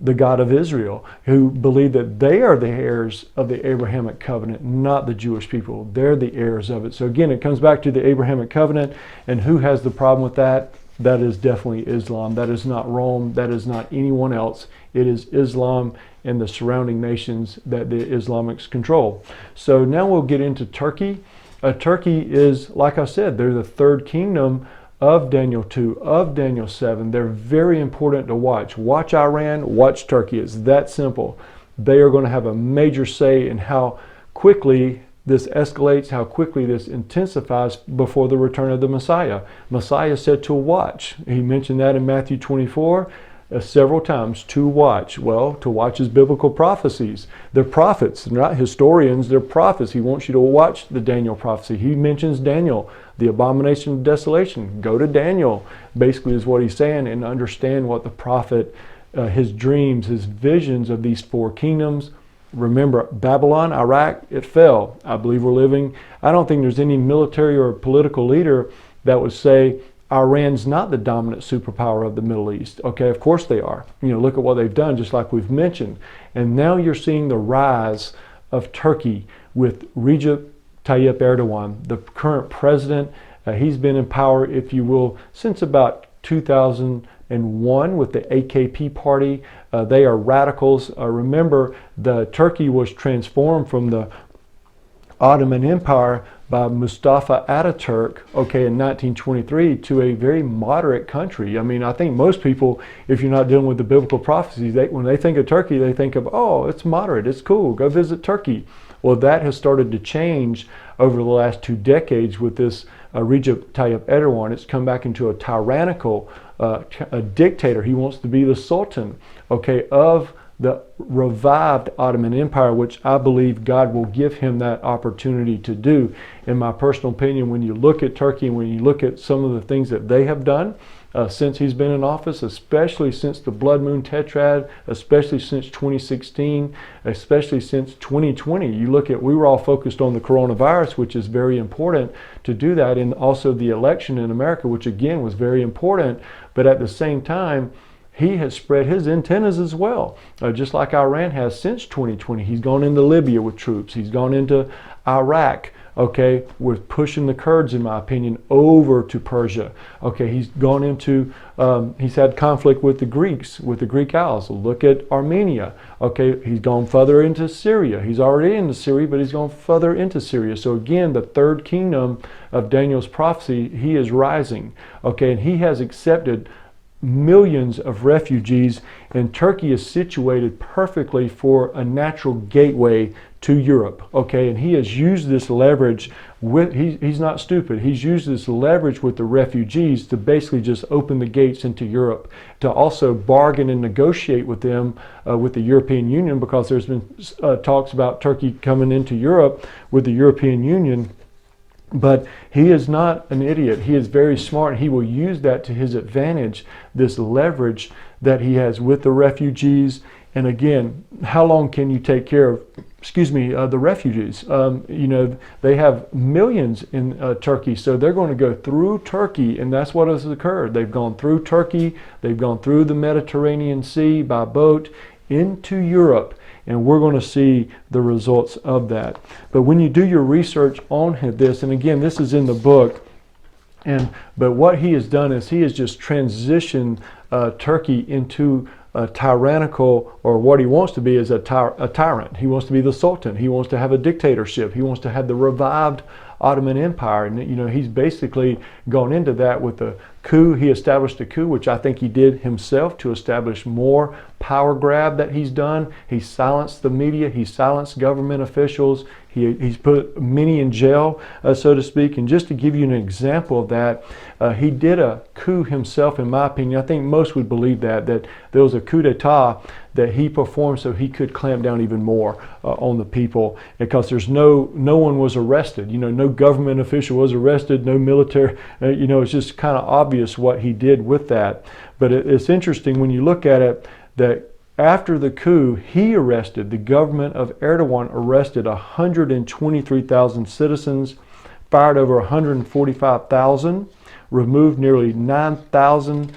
the God of Israel, who believe that they are the heirs of the Abrahamic covenant, not the Jewish people. They're the heirs of it. So again, it comes back to the Abrahamic covenant, and who has the problem with that? that is definitely Islam. That is not Rome. That is not anyone else. It is Islam and the surrounding nations that the Islamics control. So now we'll get into Turkey. Turkey is, like I said, they're the third kingdom of Daniel 2, of Daniel 7. They're very important to watch. Watch Iran, watch Turkey. It's that simple. They are going to have a major say in how quickly this escalates, how quickly this intensifies before the return of the Messiah. Messiah said to watch. He mentioned that in Matthew 24 several times, to watch. Well, to watch is biblical prophecies. They're prophets. They're not historians. They're prophets. He wants you to watch the Daniel prophecy. He mentions Daniel, the abomination of desolation. Go to Daniel, basically is what he's saying, and understand what the prophet, his dreams, his visions of these four kingdoms. Remember, Babylon, Iraq, it fell. I believe we're living, I don't think there's any military or political leader that would say Iran's not the dominant superpower of the Middle East. Okay, of course they are. You know, look at what they've done, just like we've mentioned. And now you're seeing the rise of Turkey with Recep Tayyip Erdogan, the current president. He's been in power, if you will, since about 2001 with the AKP party. They are radicals. Remember, Turkey was transformed from the Ottoman Empire by Mustafa Ataturk, okay, in 1923 to a very moderate country. I mean, I think most people, if you're not dealing with the biblical prophecies, when they think of Turkey, they think of, oh, it's moderate, it's cool, go visit Turkey. Well, that has started to change over the last 2 decades with this Recep Tayyip Erdogan. It's come back into a tyrannical a dictator. He wants to be the sultan, okay, of the revived Ottoman Empire, which I believe God will give him that opportunity to do. In my personal opinion, when you look at Turkey and when you look at some of the things that they have done since he's been in office, especially since the blood moon tetrad, especially since 2016, especially since 2020. You look at, we were all focused on the coronavirus, which is very important to do that, and also the election in America, which again was very important, but at the same time, he has spread his antennas as well, just like Iran has since 2020. He's gone into Libya with troops. He's gone into Iraq, okay, with pushing the Kurds, in my opinion, over to Persia. Okay, he's gone into, he's had conflict with the Greeks, with the Greek Isles. Look at Armenia. Okay, he's gone further into Syria. He's already into Syria, but he's gone further into Syria. So again, the third kingdom of Daniel's prophecy, he is rising. Okay, and he has accepted millions of refugees, and Turkey is situated perfectly for a natural gateway to Europe. Okay, and he has used this leverage with, he's not stupid, he's used this leverage with the refugees to basically just open the gates into Europe, to also bargain and negotiate with them, with the European Union, because there's been talks about Turkey coming into Europe with the European Union. But he is not an idiot. He is very smart. He will use that to his advantage, this leverage that he has with the refugees. And again, how long can you take care of, the refugees? You know, they have millions in Turkey, so they're going to go through Turkey, and that's what has occurred. They've gone through Turkey, they've gone through the Mediterranean Sea by boat into Europe. And we're going to see the results of that. But when you do your research on this, and again, this is in the book, but what he has done is he has just transitioned Turkey into a tyrannical, or what he wants to be is a tyrant. He wants to be the sultan. He wants to have a dictatorship. He wants to have the revived Ottoman Empire. And you know, he's basically gone into that with the coup. He established a coup, which I think he did himself to establish more power grab that he's done. He silenced the media. He silenced government officials. He's put many in jail, so to speak. And just to give you an example of that, he did a coup himself, in my opinion. I think most would believe that there was a coup d'etat that he performed so he could clamp down even more on the people, because there's no one was arrested. You know, no government official was arrested, no military. You know, it's just kind of obvious what he did with that. But it's interesting when you look at it that after the coup, the government of Erdogan arrested 123,000 citizens, fired over 145,000, removed nearly 9,000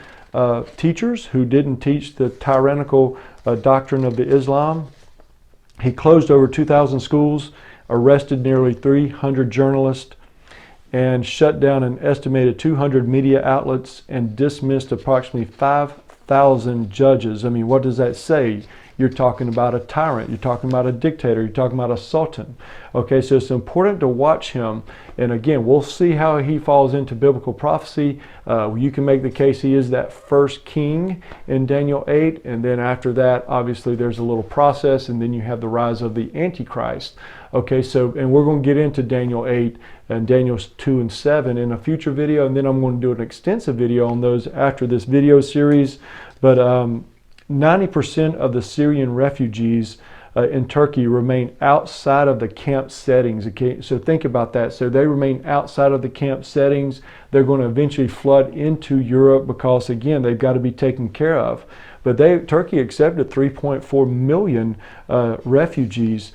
teachers who didn't teach the tyrannical doctrine of the Islam. He closed over 2,000 schools, arrested nearly 300 journalists, and shut down an estimated 200 media outlets and dismissed approximately 5,000 judges. I mean, what does that say? You're talking about a tyrant. You're talking about a dictator. You're talking about a sultan. Okay, so it's important to watch him. And again, we'll see how he falls into biblical prophecy. You can make the case he is that first king in Daniel 8. And then after that, obviously, there's a little process. And then you have the rise of the Antichrist. Okay, so, and we're going to get into Daniel 8 and Daniel 2 and 7 in a future video. And then I'm going to do an extensive video on those after this video series. But 90% of the Syrian refugees in Turkey remain outside of the camp settings. Okay, so think about that. So they remain outside of the camp settings. They're going to eventually flood into Europe because, again, they've got to be taken care of. But Turkey accepted 3.4 million refugees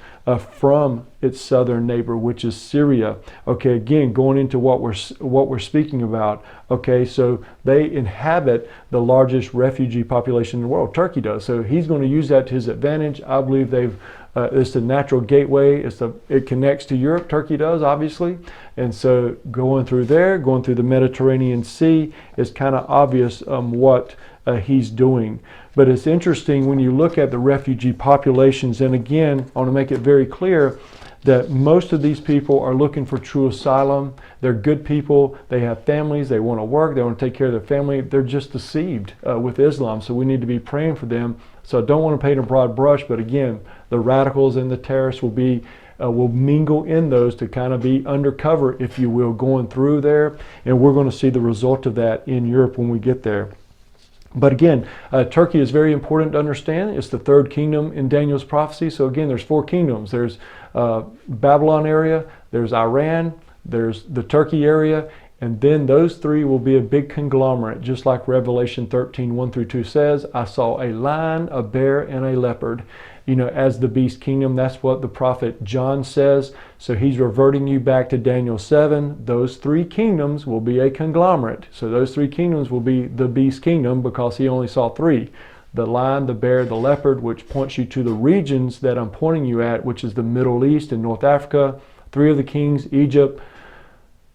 from its southern neighbor, which is Syria. Okay, again, going into what we're speaking about. Okay, so they inhabit the largest refugee population in the world. Turkey does. So he's going to use that to his advantage. I believe it's a natural gateway. It connects to Europe. Turkey does, obviously. And so going through the Mediterranean Sea, is kind of obvious what he's doing. But it's interesting when you look at the refugee populations, and again, I want to make it very clear that most of these people are looking for true asylum. They're good people. They have families. They want to work. They want to take care of their family. They're just deceived with Islam. So we need to be praying for them. So I don't want to paint a broad brush, but again, the radicals and the terrorists will mingle in those to kind of be undercover, if you will, going through there. And we're going to see the result of that in Europe when we get there. But again, Turkey is very important to understand. It's the third kingdom in Daniel's prophecy. So again, there's four kingdoms. There's Babylon area, there's Iran, there's the Turkey area, and then those three will be a big conglomerate, just like Revelation 13, 1 through 2 says, I saw a lion, a bear, and a leopard, as the beast kingdom. That's what the prophet John says. So he's reverting you back to Daniel 7. Those three kingdoms will be a conglomerate. So those three kingdoms will be the beast kingdom because he only saw three. The lion, the bear, the leopard, which points you to the regions that I'm pointing you at, which is the Middle East and North Africa. Three of the kings, Egypt,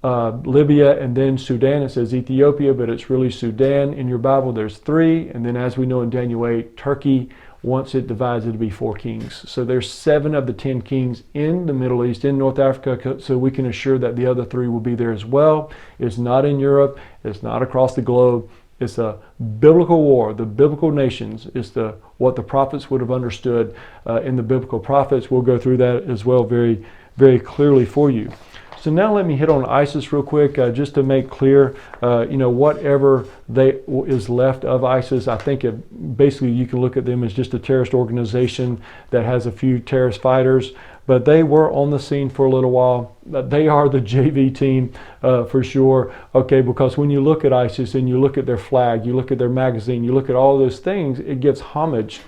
Libya, and then Sudan. It says Ethiopia, but it's really Sudan. In your Bible, there's three. And then as we know in Daniel 8, Turkey, once it divides, it'll be 4 kings. So there's 7 of the 10 kings in the Middle East, in North Africa, so we can assure that the other 3 will be there as well. It's not in Europe. It's not across the globe. It's a biblical war, the biblical nations. It's what the prophets would have understood in the biblical prophets. We'll go through that as well very, very clearly for you. So now let me hit on ISIS real quick, just to make clear, whatever is left of ISIS. I think basically you can look at them as just a terrorist organization that has a few terrorist fighters, but they were on the scene for a little while. They are the JV team for sure, okay, because when you look at ISIS and you look at their flag, you look at their magazine, you look at all those things, it gives homage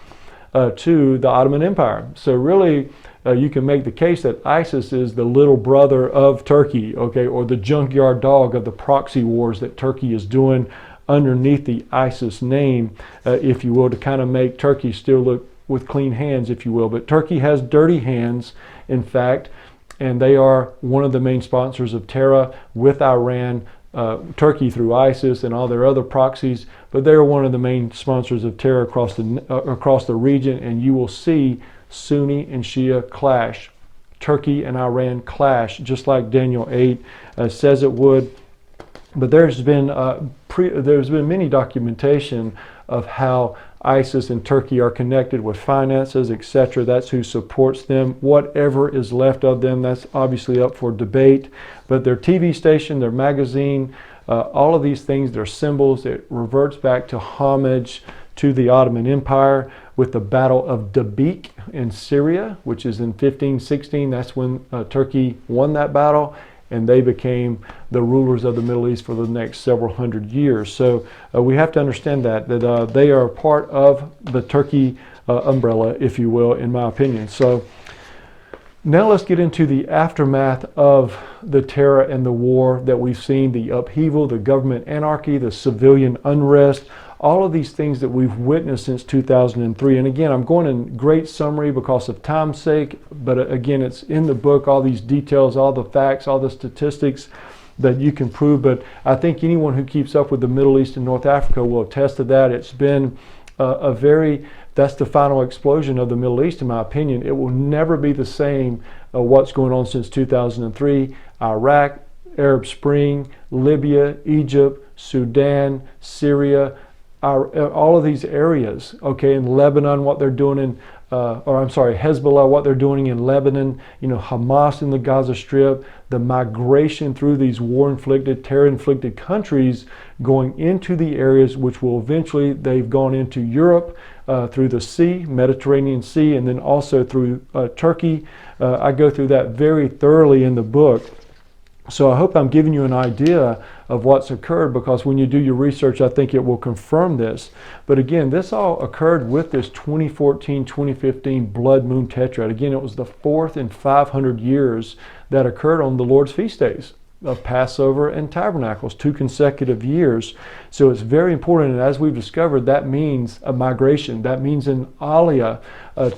to the Ottoman Empire. So really, you can make the case that ISIS is the little brother of Turkey, okay, or the junkyard dog of the proxy wars that Turkey is doing underneath the ISIS name, if you will, to kind of make Turkey still look with clean hands, if you will. But Turkey has dirty hands, in fact, and they are one of the main sponsors of terror with Iran, Turkey through ISIS and all their other proxies, but they're one of the main sponsors of terror across the region, and you will see Sunni and Shia clash. Turkey and Iran clash, just like Daniel 8 says it would. But there's been many documentation of how ISIS and Turkey are connected with finances, etc. That's who supports them. Whatever is left of them, that's obviously up for debate. But their TV station, their magazine, all of these things, their symbols, it reverts back to homage to the Ottoman Empire with the Battle of Dabiq in Syria, which is in 1516. That's when Turkey won that battle, and they became the rulers of the Middle East for the next several hundred years. So we have to understand that they are part of the Turkey umbrella, if you will, in my opinion. So now let's get into the aftermath of the terror and the war that we've seen, the upheaval, the government anarchy, the civilian unrest, all of these things that we've witnessed since 2003. And again, I'm going in great summary because of time's sake, but again, it's in the book, all these details, all the facts, all the statistics. that you can prove, but I think anyone who keeps up with the Middle East and North Africa will attest to that. It's been that's the final explosion of the Middle East, in my opinion. It will never be the same what's going on since 2003, Iraq, Arab Spring, Libya, Egypt, Sudan, Syria, all of these areas, okay, in Lebanon, what they're doing in, Hezbollah, what they're doing in Lebanon, Hamas in the Gaza Strip, the migration through these war-inflicted, terror-inflicted countries going into the areas which will eventually, they've gone into Europe through the sea, Mediterranean Sea, and then also through Turkey. I go through that very thoroughly in the book. So I hope I'm giving you an idea of what's occurred, because when you do your research, I think it will confirm this. But again, this all occurred with this 2014-2015 blood moon tetrad. Again, it was the fourth in 500 years that occurred on the Lord's feast days of Passover and Tabernacles, 2 consecutive years. So it's very important, and as we've discovered, that means a migration. That means an Aliyah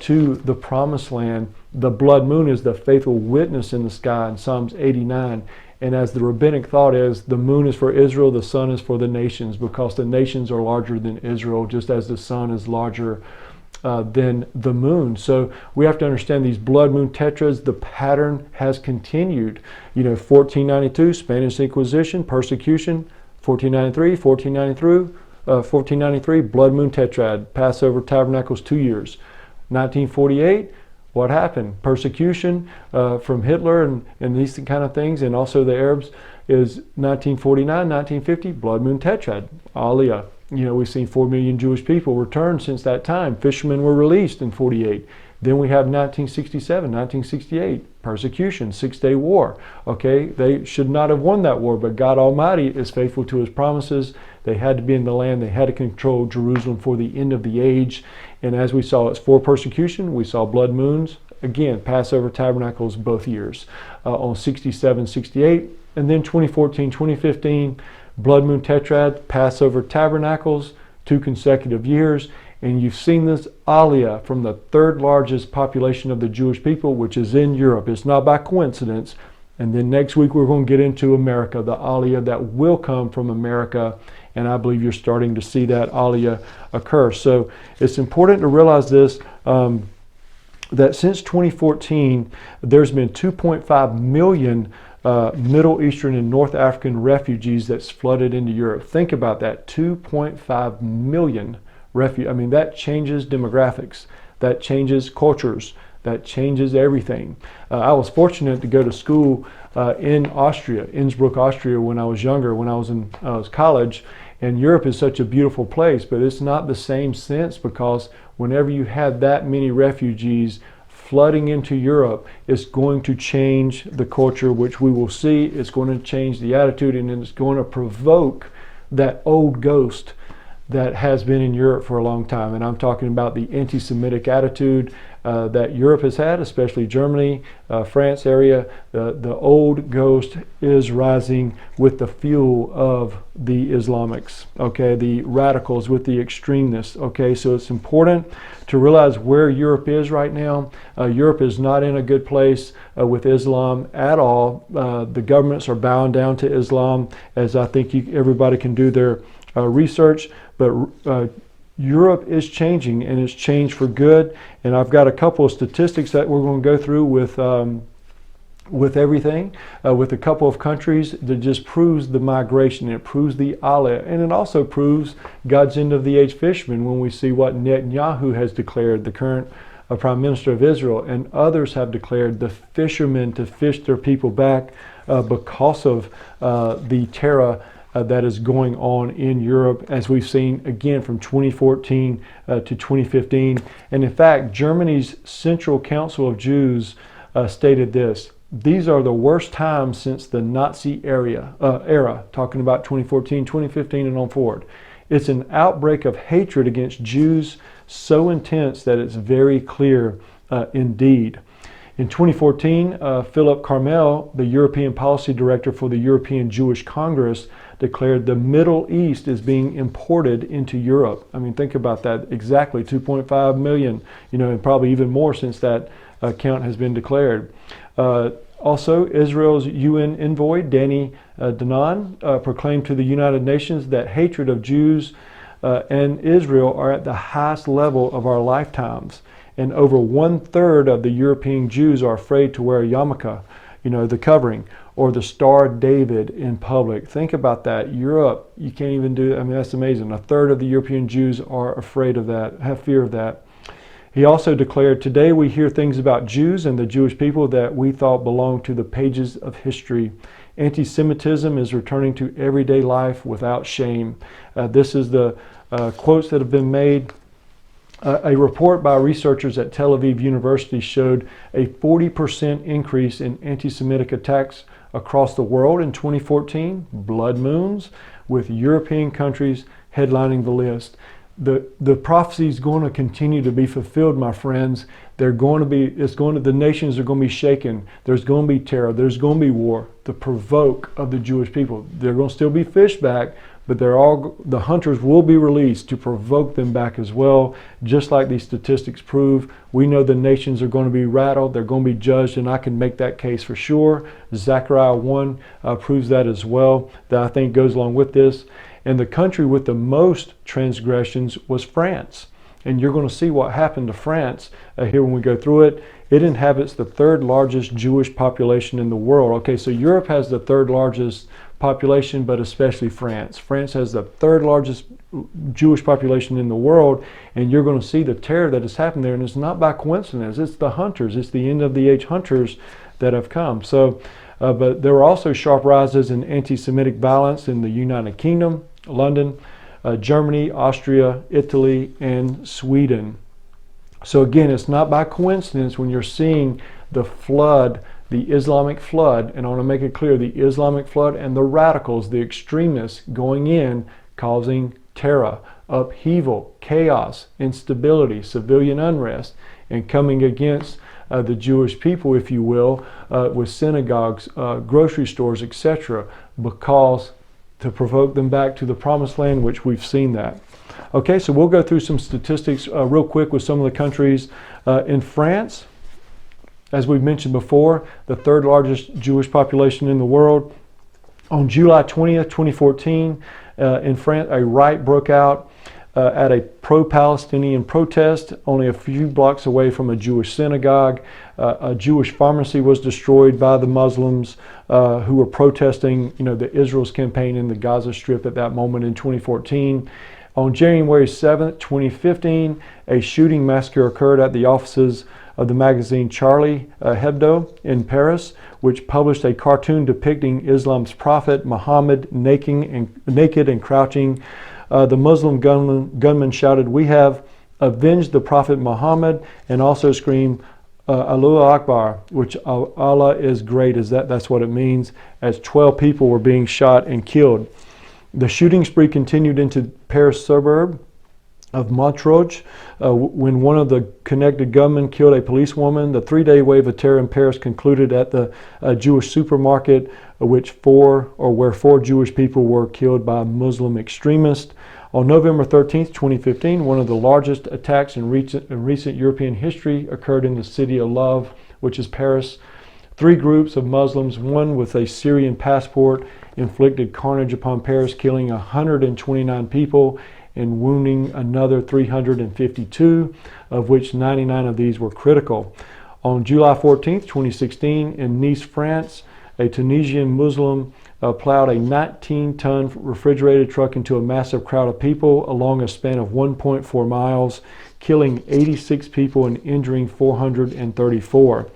to the promised land. The blood moon is the faithful witness in the sky in Psalms 89. And as the rabbinic thought is, the moon is for Israel, the sun is for the nations, because the nations are larger than Israel, just as the sun is larger than the moon. So we have to understand these blood moon tetras. The pattern has continued. 1492, Spanish Inquisition, persecution. 1493, 1493, blood moon tetrad, Passover, Tabernacles, 2 years. 1948, what happened? Persecution from Hitler and these kind of things, and also the Arabs, is 1949, 1950, blood moon tetrad, Aliyah. We've seen 4 million Jewish people return since that time. Fishermen were released in 48. Then we have 1967, 1968, persecution, 6-day war. Okay, they should not have won that war, but God Almighty is faithful to his promises. They had to be in the land. They had to control Jerusalem for the end of the age. And as we saw, it's for persecution. We saw blood moons. Again, Passover, Tabernacles, both years on 67, 68. And then 2014, 2015, blood moon tetrad, Passover, Tabernacles, 2 consecutive years. And you've seen this Aliyah from the third largest population of the Jewish people, which is in Europe. It's not by coincidence. And then next week we're going to get into America, the Aliyah that will come from America. And I believe you're starting to see that Aliyah occur. So it's important to realize this, that since 2014, there's been 2.5 million Middle Eastern and North African refugees that's flooded into Europe. Think about that, 2.5 million refugees. I mean, that changes demographics, that changes cultures, that changes everything. I was fortunate to go to school in Austria, Innsbruck, Austria, when I was younger, when I was in college. And Europe is such a beautiful place, but it's not the same sense, because whenever you have that many refugees flooding into Europe, it's going to change the culture, which we will see. It's going to change the attitude, and it's going to provoke that old ghost that has been in Europe for a long time. And I'm talking about the anti-Semitic attitude that Europe has had, especially Germany, France area. The old ghost is rising with the fuel of the Islamics, okay, the radicals, with the extremists, okay. So it's important to realize where Europe is right now. Europe is not in a good place with Islam at all. The governments are bowing down to Islam, as I think everybody can do their research, but Europe is changing, and it's changed for good. And I've got a couple of statistics that we're going to go through with everything, with a couple of countries, that just proves the migration. It proves the Aliyah, and it also proves God's end of the age fisherman when we see what Netanyahu has declared, the current Prime Minister of Israel, and others have declared, the fishermen to fish their people back because of the terror that is going on in Europe, as we've seen again from 2014 to 2015. And in fact, Germany's Central Council of Jews stated this: these are the worst times since the Nazi era, talking about 2014, 2015 and on forward. It's an outbreak of hatred against Jews so intense that it's very clear indeed. In 2014, Philip Carmel, the European Policy Director for the European Jewish Congress, declared the Middle East is being imported into Europe. I mean, think about that. Exactly 2.5 million, and probably even more since that count has been declared. Also, Israel's UN envoy, Danny Danon, proclaimed to the United Nations that hatred of Jews and Israel are at the highest level of our lifetimes. And over 1/3 of the European Jews are afraid to wear a yarmulke, the covering, or the Star of David in public. Think about that. Europe, you can't even do it. I mean, that's amazing. 1/3 of the European Jews are afraid of that, have fear of that. He also declared, today we hear things about Jews and the Jewish people that we thought belonged to the pages of history. Anti-Semitism is returning to everyday life without shame. This is the quotes that have been made. A report by researchers at Tel Aviv University showed a 40% increase in anti-Semitic attacks across the world in 2014, blood moons, with European countries headlining the list. The prophecy is going to continue to be fulfilled, my friends. The nations are going to be shaken. There's going to be terror. There's going to be war. The provoke of the Jewish people. They're going to still be fished back, but the hunters will be released to provoke them back as well. Just like these statistics prove, we know the nations are going to be rattled. They're going to be judged, and I can make that case for sure. Zechariah 1 proves that as well, that I think goes along with this. And the country with the most transgressions was France. And you're going to see what happened to France here when we go through it. It inhabits the 3rd largest Jewish population in the world. Okay, so Europe has the 3rd largest population, but especially France. France has the 3rd largest Jewish population in the world, and you're going to see the terror that has happened there. And it's not by coincidence. It's the hunters. It's the end of the age hunters that have come. So, but there were also sharp rises in anti-Semitic violence in the United Kingdom, London, Germany, Austria, Italy, and Sweden. So again, it's not by coincidence when you're seeing the flood, the Islamic flood, and I want to make it clear, the Islamic flood and the radicals, the extremists going in, causing terror, upheaval, chaos, instability, civilian unrest, and coming against the Jewish people, if you will, with synagogues, grocery stores, etc., because to provoke them back to the promised land, which we've seen that. Okay, so we'll go through some statistics real quick with some of the countries. In France, as we've mentioned before, the 3rd largest Jewish population in the world. On July 20th, 2014, in France, a riot broke out at a pro-Palestinian protest only a few blocks away from a Jewish synagogue. A Jewish pharmacy was destroyed by the Muslims who were protesting, the Israel's campaign in the Gaza Strip at that moment in 2014. On January 7th, 2015, a shooting massacre occurred at the offices of the magazine Charlie Hebdo in Paris, which published a cartoon depicting Islam's prophet Muhammad naked and crouching. The Muslim gunman shouted, "We have avenged the prophet Muhammad," and also screamed, Allahu Akbar, which Allah is great, that's what it means, as 12 people were being shot and killed. The shooting spree continued into Paris suburb of Montreuil when one of the connected gunmen killed a policewoman. The 3-day wave of terror in Paris concluded at the Jewish supermarket, where 4 Jewish people were killed by Muslim extremists. On November 13th, 2015, one of the largest attacks in recent European history occurred in the city of Love, which is Paris. 3 groups of Muslims, one with a Syrian passport, inflicted carnage upon Paris, killing 129 people and wounding another 352, of which 99 of these were critical. On July 14th, 2016, in Nice, France, a Tunisian Muslim plowed a 19-ton refrigerated truck into a massive crowd of people along a span of 1.4 miles, killing 86 people and injuring 434.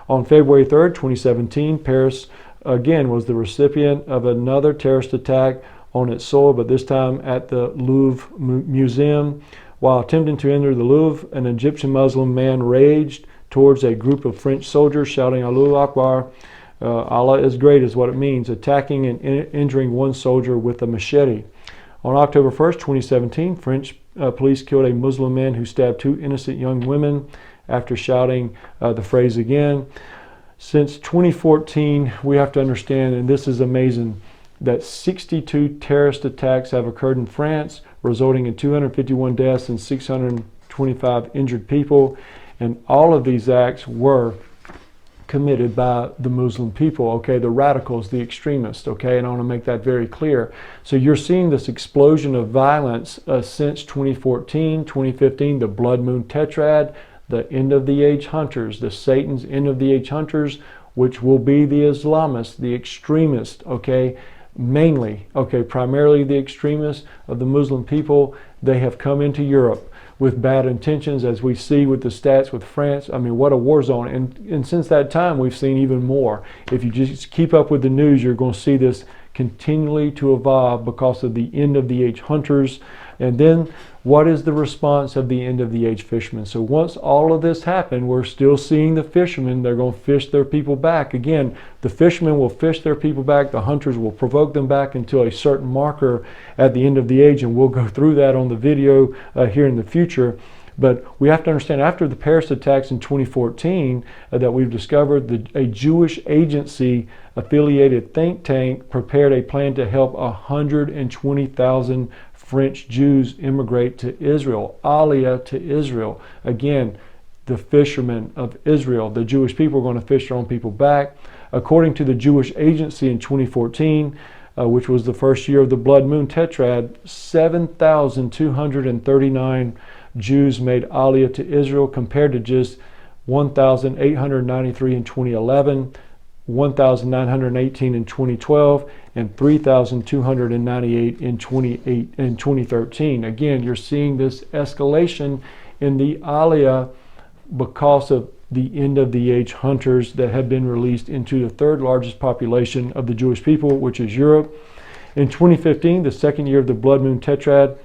On February 3rd, 2017, Paris again was the recipient of another terrorist attack on its soil, but this time at the Louvre Museum. While attempting to enter the Louvre, an Egyptian Muslim man raged towards a group of French soldiers, shouting Allahu Akbar. Allah is great is what it means, attacking and injuring one soldier with a machete. On October 1st, 2017, French police killed a Muslim man who stabbed 2 innocent young women after shouting the phrase again. Since 2014, we have to understand, and this is amazing, that 62 terrorist attacks have occurred in France, resulting in 251 deaths and 625 injured people. And all of these acts were committed by the Muslim people, okay, the radicals, the extremists, okay, and I want to make that very clear. So you're seeing this explosion of violence since 2014, 2015, the blood moon tetrad, the end of the age hunters, the Satan's end of the age hunters, which will be the Islamists, the extremists, okay, mainly, okay, primarily the extremists of the Muslim people. They have come into Europe with bad intentions, as we see with the stats with France. I mean, what a war zone. And since that time, we've seen even more. If you just keep up with the news, you're going to see this continually to evolve because of the end of the age hunters. And then what is the response of the end of the age fishermen? So once all of this happened, we're still seeing the fishermen. They're going to fish their people back. Again, the fishermen will fish their people back. The hunters will provoke them back until a certain marker at the end of the age. And we'll go through that on the video here in the future. But we have to understand, after the Paris attacks in 2014, that we've discovered a Jewish agency affiliated think tank prepared a plan to help 120,000 French Jews immigrate to Israel, Aliyah to Israel. Again, the fishermen of Israel, the Jewish people, are going to fish their own people back. According to the Jewish agency in 2014, which was the first year of the blood moon tetrad, 7,239 Jews made Aliyah to Israel, compared to just 1,893 in 2011, 1,918 in 2012, and 3,298 in 2013. Again, you're seeing this escalation in the Aliyah because of the end of the age hunters that have been released into the third largest population of the Jewish people, which is Europe. In 2015, the second year of the blood moon tetrad,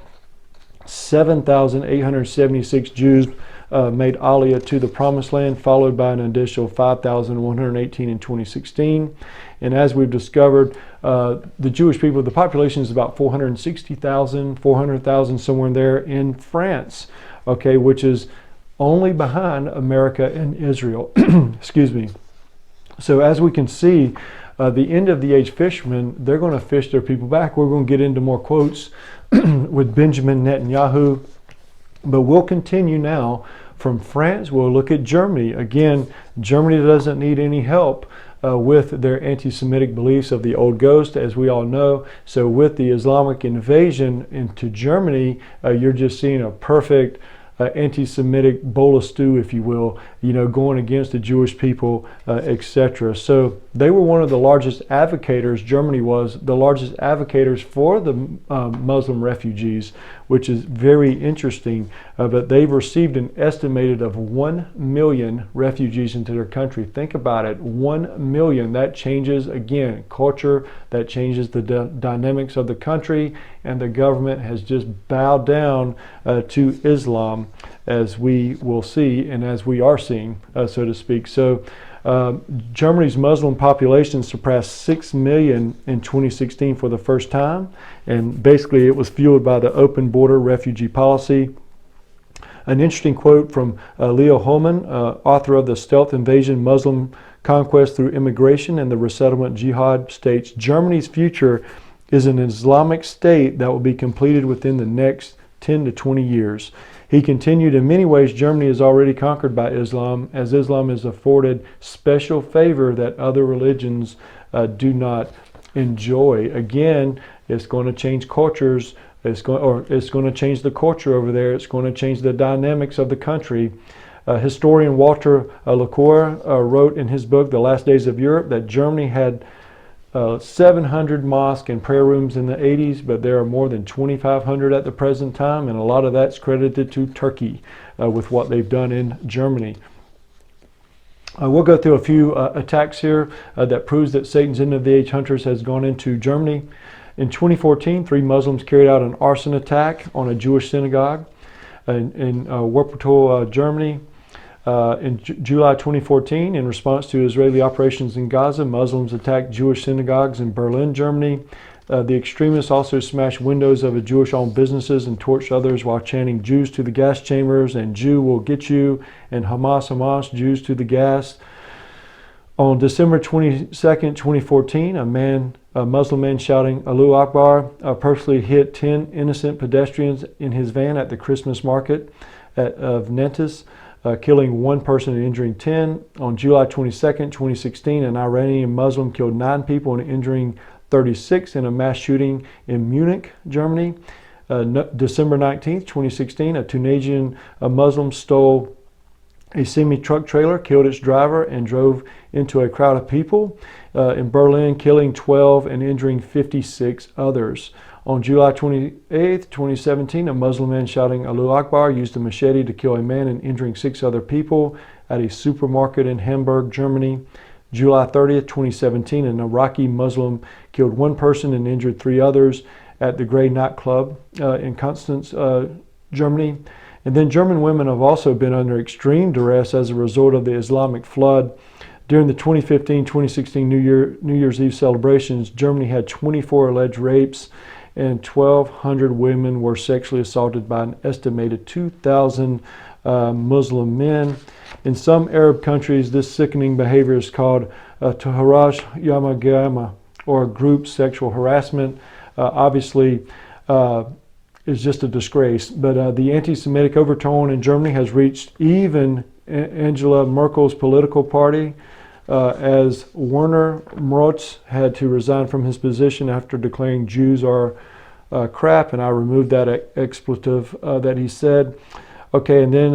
7,876 Jews made Aliyah to the Promised Land, followed by an additional 5,118 in 2016. And as we've discovered, the Jewish people, the population is about 460,000, 400,000, somewhere in there in France, okay, which is only behind America and Israel. Excuse me. So as we can see, the end of the age fishermen, they're going to fish their people back. We're going to get into more quotes with Benjamin Netanyahu. But we'll continue now from France. We'll look at Germany. Again, Germany doesn't need any help with their anti-Semitic beliefs of the old ghost, as we all know. So with the Islamic invasion into Germany, you're just seeing a perfect anti-Semitic bowl of stew, if you will, going against the Jewish people, etc. So they were one of the largest advocators, Germany was the largest advocators for the Muslim refugees, which is very interesting. But they've received an estimated of 1 million refugees into their country. Think about it, 1 million. That changes, again, culture, that changes the dynamics of the country, and the government has just bowed down to Islam, as we will see and as we are seeing, so to speak. So Germany's Muslim population surpassed 6 million in 2016 for the first time, and basically it was fueled by the open border refugee policy. An interesting quote from Leo Holman, author of The Stealth Invasion, Muslim Conquest Through Immigration and the Resettlement Jihad, states, "Germany's future is an Islamic state that will be completed within the next 10 to 20 years. He continued, in many ways, Germany is already conquered by Islam, as Islam is afforded special favor that other religions do not enjoy. Again, it's going to change cultures. It's going to change the culture over there. It's going to change the dynamics of the country. Historian Walter Lacour wrote in his book, The Last Days of Europe, that Germany had 700 mosques and prayer rooms in the 80s, but there are more than 2,500 at the present time, and a lot of that's credited to Turkey with what they've done in Germany. We'll go through a few attacks here that proves that Satan's end of the age hunters has gone into Germany. In 2014, 3 Muslims carried out an arson attack on a Jewish synagogue in Wuppertal, Germany. In July 2014, in response to Israeli operations in Gaza, Muslims attacked Jewish synagogues in Berlin, Germany. The extremists also smashed windows of Jewish-owned businesses and torched others while chanting Jews to the gas chambers and Jew will get you, and Hamas, Hamas, Jews to the gas. On December 22nd, 2014, a Muslim man shouting Allahu Akbar purposely hit 10 innocent pedestrians in his van at the Christmas market of Nantes. killing 1 person and injuring 10. On July 22nd, 2016, an Iranian Muslim killed 9 people and injuring 36 in a mass shooting in Munich, Germany. December 19th, 2016, a Tunisian Muslim stole a semi-truck trailer, killed its driver, and drove into a crowd of people in Berlin, killing 12 and injuring 56 others. On July 28th, 2017, a Muslim man shouting Allahu Akbar used a machete to kill a man and injuring 6 other people at a supermarket in Hamburg, Germany. July 30th, 2017, an Iraqi Muslim killed 1 person and injured 3 others at the Grey nightclub in Constance, Germany. And then German women have also been under extreme duress as a result of the Islamic flood. During the 2015-2016 New Year's Eve celebrations, Germany had 24 alleged rapes and 1,200 women were sexually assaulted by an estimated 2,000 Muslim men. In some Arab countries, this sickening behavior is called Taharaj Yamagama, or group sexual harassment. Obviously, is just a disgrace. But the anti-Semitic overtone in Germany has reached even Angela Merkel's political party, as Werner Mrotz had to resign from his position after declaring Jews are crap, and I removed that expletive that he said. Okay, and then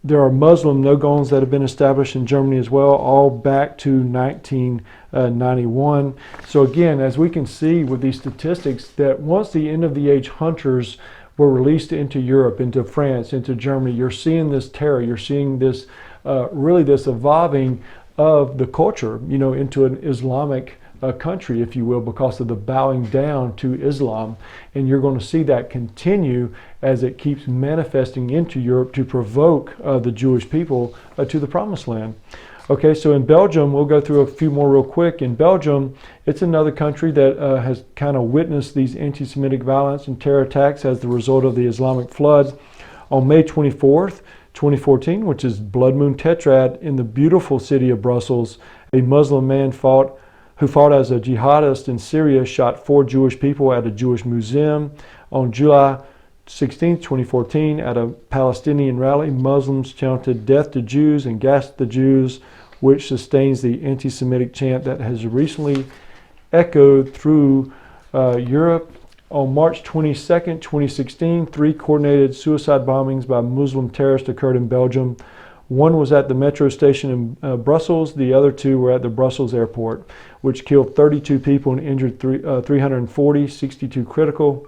there are Muslim no-goes that have been established in Germany as well, all back to 1991. So again, as we can see with these statistics, that once the end-of-the-age hunters were released into Europe, into France, into Germany, you're seeing this terror, you're seeing this, really this evolving of the culture, into an Islamic country, if you will, because of the bowing down to Islam. And you're going to see that continue as it keeps manifesting into Europe to provoke the Jewish people to the promised land. Okay, so in Belgium, we'll go through a few more real quick. In Belgium, it's another country that has kind of witnessed these anti-Semitic violence and terror attacks as the result of the Islamic flood. On May 24th, 2014, which is Blood Moon Tetrad, in the beautiful city of Brussels, a Muslim man who fought as a jihadist in Syria shot 4 Jewish people at a Jewish museum. On July 16, 2014, at a Palestinian rally, Muslims chanted "Death to Jews" and "Gas the Jews," which sustains the anti-Semitic chant that has recently echoed through Europe. On March 22, 2016, 3 coordinated suicide bombings by Muslim terrorists occurred in Belgium. 1 was at the metro station in Brussels. The other 2 were at the Brussels airport, which killed 32 people and injured 340, 62 critical,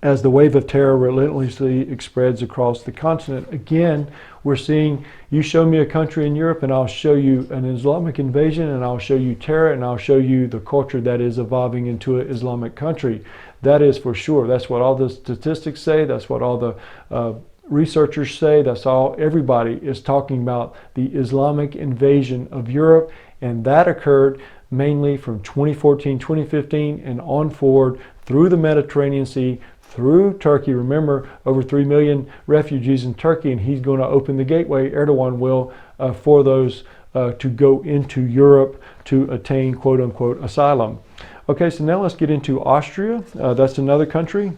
as the wave of terror relentlessly spreads across the continent. Again, we're seeing, you show me a country in Europe and I'll show you an Islamic invasion, and I'll show you terror, and I'll show you the culture that is evolving into an Islamic country. That is for sure. That's what all the statistics say. That's what all the researchers say. That's all everybody is talking about, the Islamic invasion of Europe, and that occurred mainly from 2014, 2015 and on forward through the Mediterranean Sea, through Turkey. Remember, over 3 million refugees in Turkey, and he's going to open the gateway, Erdogan will, for those to go into Europe to attain quote-unquote asylum. Okay, so now let's get into Austria. That's another country.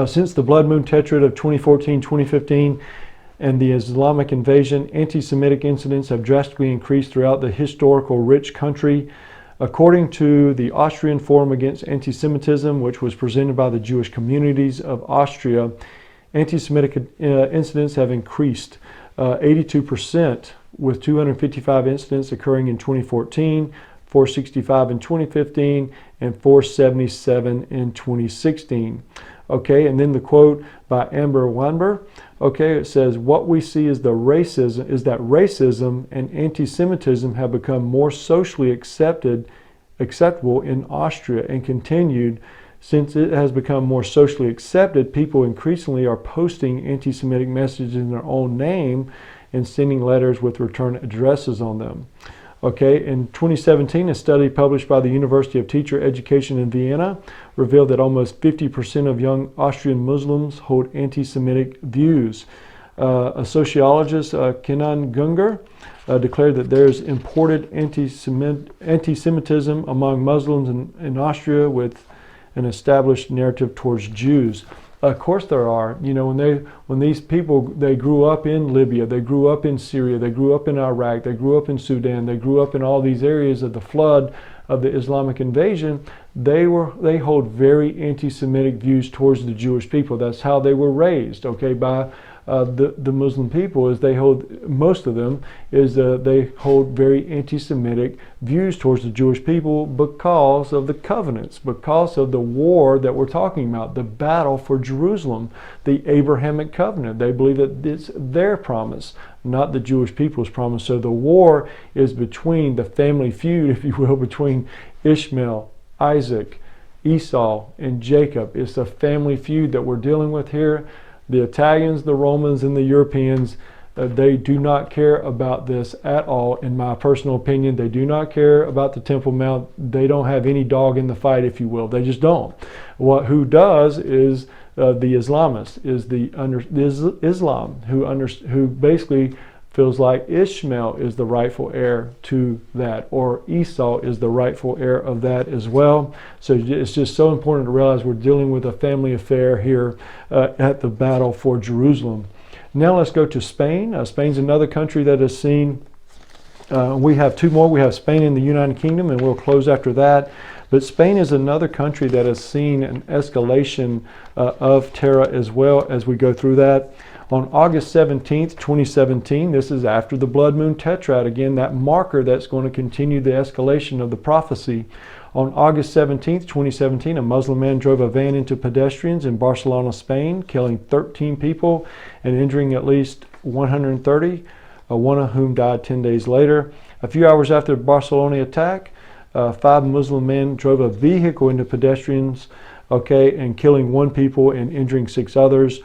Since the Blood Moon Tetrad of 2014-2015 and the Islamic invasion, anti-Semitic incidents have drastically increased throughout the historical rich country. According to the Austrian Forum Against Anti-Semitism, which was presented by the Jewish communities of Austria, anti-Semitic incidents have increased 82%, with 255 incidents occurring in 2014, 465 in 2015, and 477 in 2016. Okay, and then the quote by Amber Weinberg. Okay, it says, "What we see is that racism and anti-Semitism have become more socially acceptable in Austria, and continued. Since it has become more socially accepted, people increasingly are posting anti-Semitic messages in their own name and sending letters with return addresses on them." Okay, in 2017, a study published by the University of Teacher Education in Vienna revealed that almost 50% of young Austrian Muslims hold anti-Semitic views. A sociologist, Kenan Günger, declared that there's imported anti-Semitism among Muslims in Austria, with an established narrative towards Jews. Of course there are. You know, when these people, they grew up in Libya, they grew up in Syria, they grew up in Iraq, they grew up in Sudan, they grew up in all these areas of the flood of the Islamic invasion. They hold very anti-Semitic views towards the Jewish people. That's how they were raised, okay, by the Muslim people. Is they hold, most of them, is they hold very anti-Semitic views towards the Jewish people because of the covenants, because of the war that we're talking about, the battle for Jerusalem, the Abrahamic covenant. They believe that it's their promise, not the Jewish people's promise. So the war is between the family feud, if you will, between Ishmael, Isaac, Esau, and Jacob. It's a family feud that we're dealing with here. The Italians, the Romans, and the Europeans, they do not care about this at all, in my personal opinion. They do not care about the Temple Mount. They don't have any dog in the fight, if you will. They just don't. Who does is the Islamists, is Islam, who basically feels like Ishmael is the rightful heir to that, or Esau is the rightful heir of that as well. So it's just so important to realize we're dealing with a family affair here at the battle for Jerusalem. Now let's go to Spain. Spain's another country that has seen, we have two more. We have Spain and the United Kingdom, and we'll close after that. But Spain is another country that has seen an escalation of terror as well as we go through that. On August 17th, 2017, this is after the blood moon tetrad, again, that marker that's going to continue the escalation of the prophecy. On August 17th, 2017, a Muslim man drove a van into pedestrians in Barcelona, Spain, killing 13 people and injuring at least 130, one of whom died 10 days later. A few hours after the Barcelona attack, 5 Muslim men drove a vehicle into pedestrians, and killing 1 people and injuring 6 others.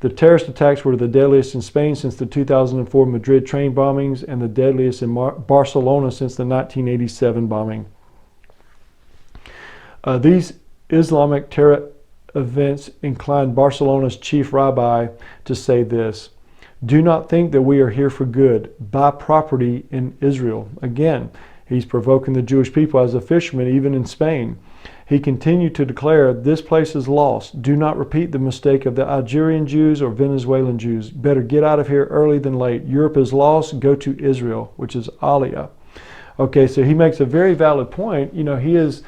The terrorist attacks were the deadliest in Spain since the 2004 Madrid train bombings and the deadliest in Barcelona since the 1987 bombing. These Islamic terror events inclined Barcelona's chief rabbi to say this: "Do not think that we are here for good. Buy property in Israel." Again, he's provoking the Jewish people as a fisherman, even in Spain. He continued to declare, "This place is lost. Do not repeat the mistake of the Algerian Jews or Venezuelan Jews. Better get out of here early than late. Europe is lost. Go to Israel," which is Aliyah. Okay, so he makes a very valid point. You know, he is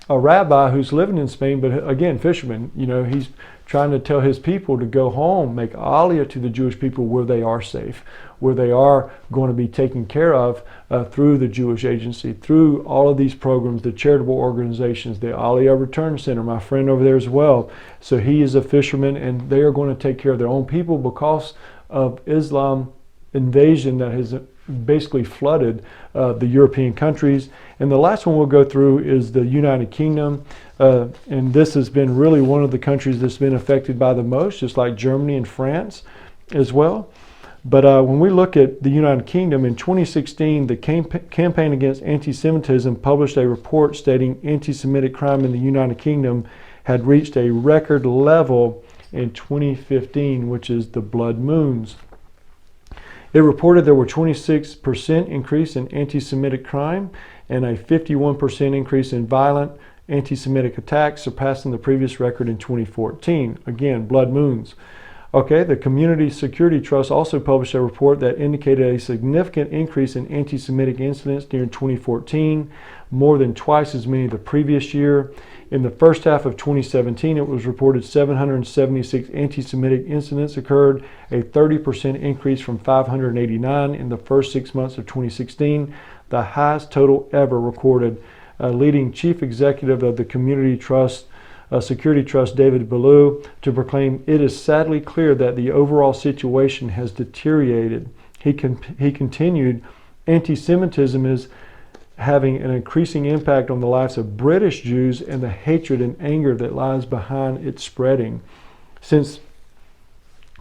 a rabbi who's living in Spain, but again, fisherman. You know, he's trying to tell his people to go home, make Aliyah to the Jewish people where they are safe, where they are going to be taken care of through the Jewish Agency, through all of these programs, the charitable organizations, the Aliyah Return Center, my friend over there as well. So he is a fisherman, and they are going to take care of their own people because of Islam invasion that has basically flooded the European countries. And the last one we'll go through is the United Kingdom. And this has been really one of the countries that's been affected by the most, just like Germany and France as well. But when we look at the United Kingdom, in 2016, the Campaign Against Anti-Semitism published a report stating anti-Semitic crime in the United Kingdom had reached a record level in 2015, which is the blood moons. It reported there were 26% increase in anti-Semitic crime and a 51% increase in violent anti-Semitic attacks, surpassing the previous record in 2014. Again, blood moons. Okay, the Community Security Trust also published a report that indicated a significant increase in anti-Semitic incidents during 2014, more than twice as many the previous year. In the first half of 2017, it was reported 776 anti-Semitic incidents occurred, a 30% increase from 589 in the first 6 months of 2016, the highest total ever recorded. Leading chief executive of the Community Trust Security Trust, David Ballou, to proclaim, "It is sadly clear that the overall situation has deteriorated." He continued, "Anti-Semitism is having an increasing impact on the lives of British Jews and the hatred and anger that lies behind its spreading." Since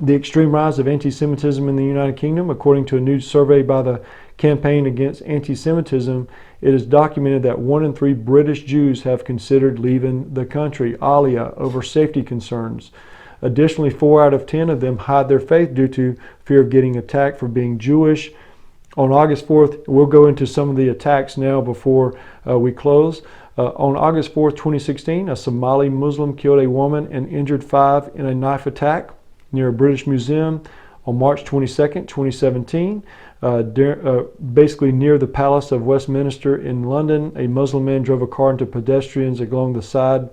the extreme rise of anti-Semitism in the United Kingdom, according to a new survey by the Campaign Against Anti-Semitism, it is documented that 1 in 3 British Jews have considered leaving the country, Aliyah, over safety concerns. Additionally, 4 out of 10 of them hide their faith due to fear of getting attacked for being Jewish. On August 4th, we'll go into some of the attacks now before we close. On August 4th, 2016, a Somali Muslim killed a woman and injured 5 in a knife attack near a British museum. On March 22nd, 2017, basically near the Palace of Westminster in London, a Muslim man drove a car into pedestrians along the side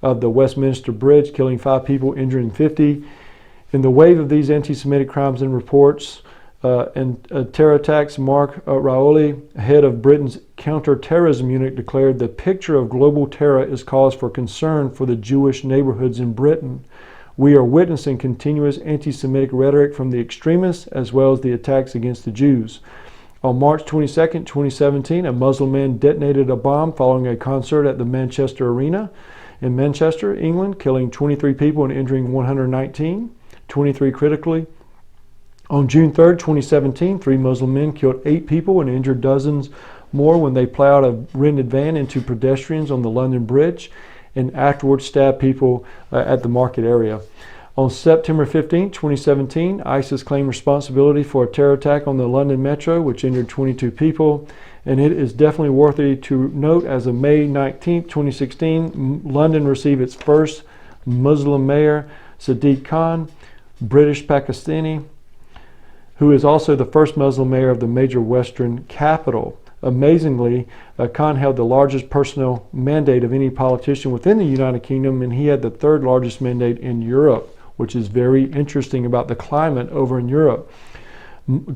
of the Westminster Bridge, killing 5 people, injuring 50. In the wave of these anti-Semitic crimes and reports and terror attacks, Mark Raoli, head of Britain's counter-terrorism unit, declared the picture of global terror is cause for concern for the Jewish neighborhoods in Britain. We are witnessing continuous anti-Semitic rhetoric from the extremists as well as the attacks against the Jews. On March 22, 2017, a Muslim man detonated a bomb following a concert at the Manchester Arena in Manchester, England, killing 23 people and injuring 119, 23 critically. On June 3, 2017, 3 Muslim men killed 8 people and injured dozens more when they plowed a rented van into pedestrians on the London Bridge and afterwards stabbed people at the market area. On September 15, 2017, ISIS claimed responsibility for a terror attack on the London Metro, which injured 22 people. And it is definitely worthy to note, as of May 19, 2016, London received its first Muslim mayor, Sadiq Khan, British Pakistani, who is also the first Muslim mayor of the major Western capital. Amazingly, Khan held the largest personal mandate of any politician within the United Kingdom, and he had the 3rd largest mandate in Europe, which is very interesting about the climate over in Europe.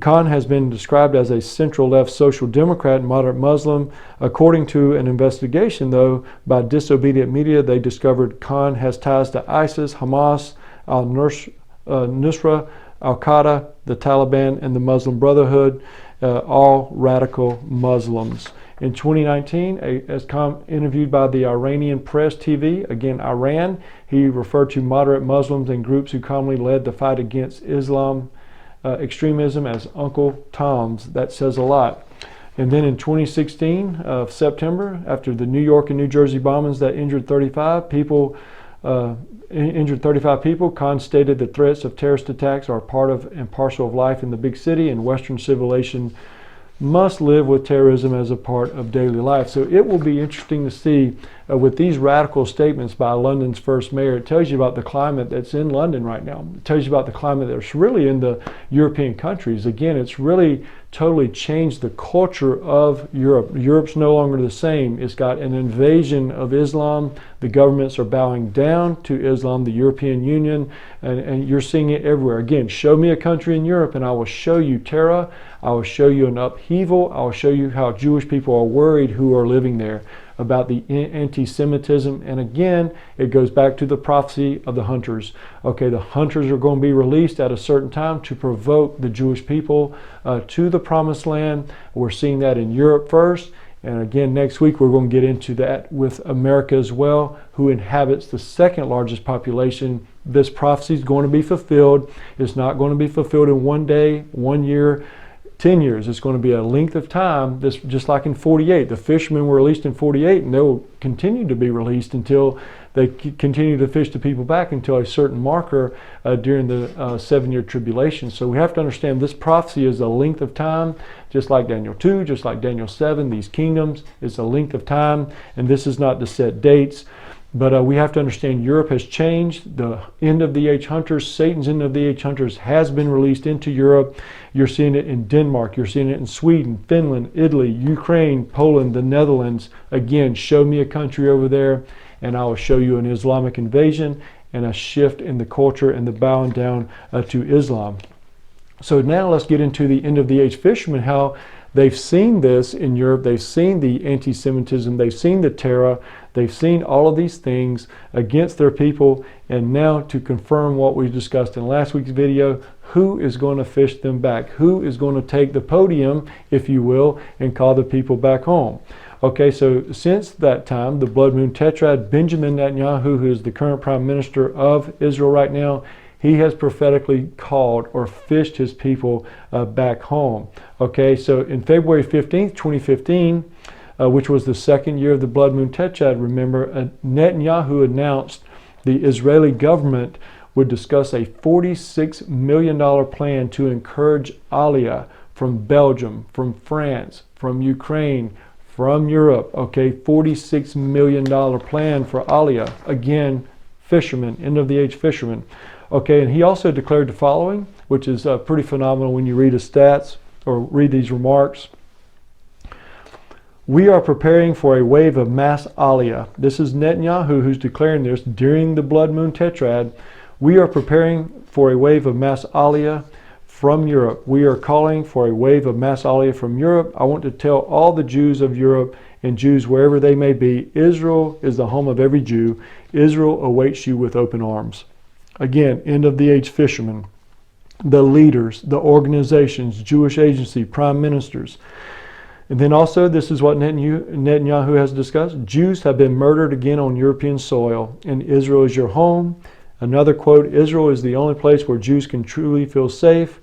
Khan has been described as a central-left social democrat and moderate Muslim. According to an investigation, though, by disobedient media, they discovered Khan has ties to ISIS, Hamas, al-Nusra, Al-Qaeda, the Taliban, and the Muslim Brotherhood, all radical Muslims. In 2019, as interviewed by the Iranian Press TV, again Iran, he referred to moderate Muslims and groups who commonly led the fight against Islam extremism as Uncle Toms. That says a lot. And then in 2016, September, after the New York and New Jersey bombings that injured 35 people, Khan stated the threats of terrorist attacks are part of and parcel of life in the big city, and Western civilization must live with terrorism as a part of daily life. So it will be interesting to see with these radical statements by London's first mayor. It tells you about the climate that's in London right now. It tells you about the climate that's really in the European countries. Again, it's really totally changed the culture of Europe. Europe's no longer the same. It's got an invasion of Islam. The governments are bowing down to Islam, the European Union, and you're seeing it everywhere. Again, show me a country in Europe and I will show you terror. I will show you an upheaval. I will show you how Jewish people are worried who are living there about the anti-Semitism. And again, it goes back to the prophecy of the hunters. Okay, the hunters are going to be released at a certain time to provoke the Jewish people to the promised land. We're seeing that in Europe first. And again, next week, we're going to get into that with America as well, who inhabits the 2nd largest population. This prophecy is going to be fulfilled. It's not going to be fulfilled in 1 day, 1 year, 10 years. It's going to be a length of time. This, just like in 48, the fishermen were released in 48, and they will continue to be released until they continue to fish the people back until a certain marker during the 7-year tribulation. So we have to understand this prophecy is a length of time, just like Daniel 2, just like Daniel 7. These kingdoms is a length of time, and this is not to set dates. But we have to understand Europe has changed. The end of the age hunters, Satan's end of the age hunters, has been released into Europe. You're seeing it in Denmark. You're seeing it in Sweden, Finland, Italy, Ukraine, Poland, the Netherlands. Again, show me a country over there, and I will show you an Islamic invasion and a shift in the culture and the bowing down to Islam. So now let's get into the end of the age fishermen, how they've seen this in Europe. They've seen the anti-Semitism. They've seen the terror. They've seen all of these things against their people. And now, to confirm what we discussed in last week's video, who is going to fish them back? Who is going to take the podium, if you will, and call the people back home? Okay, so since that time, the blood moon tetrad, Benjamin Netanyahu, who is the current prime minister of Israel right now, he has prophetically called or fished his people back home. Okay, so in February 15th, 2015, which was the 2nd year of the blood moon tetrad, remember, Netanyahu announced the Israeli government would discuss a $46 million plan to encourage Aliyah from Belgium, from France, from Ukraine, from Europe. Okay, $46 million plan for Aliyah. Again, fishermen, end of the age fishermen. Okay, and he also declared the following, which is pretty phenomenal when you read his stats or read these remarks. We are preparing for a wave of mass Aliyah. This is Netanyahu who's declaring this during the blood moon tetrad. We are preparing for a wave of mass Aliyah from Europe. We are calling for a wave of mass Aliyah from Europe. I want to tell all the Jews of Europe and Jews wherever they may be, Israel is the home of every Jew. Israel awaits you with open arms. Again, end of the age fishermen, the leaders, the organizations, Jewish agency, prime ministers. And then also, this is what Netanyahu has discussed. Jews have been murdered again on European soil, and Israel is your home. Another quote, Israel is the only place where Jews can truly feel safe.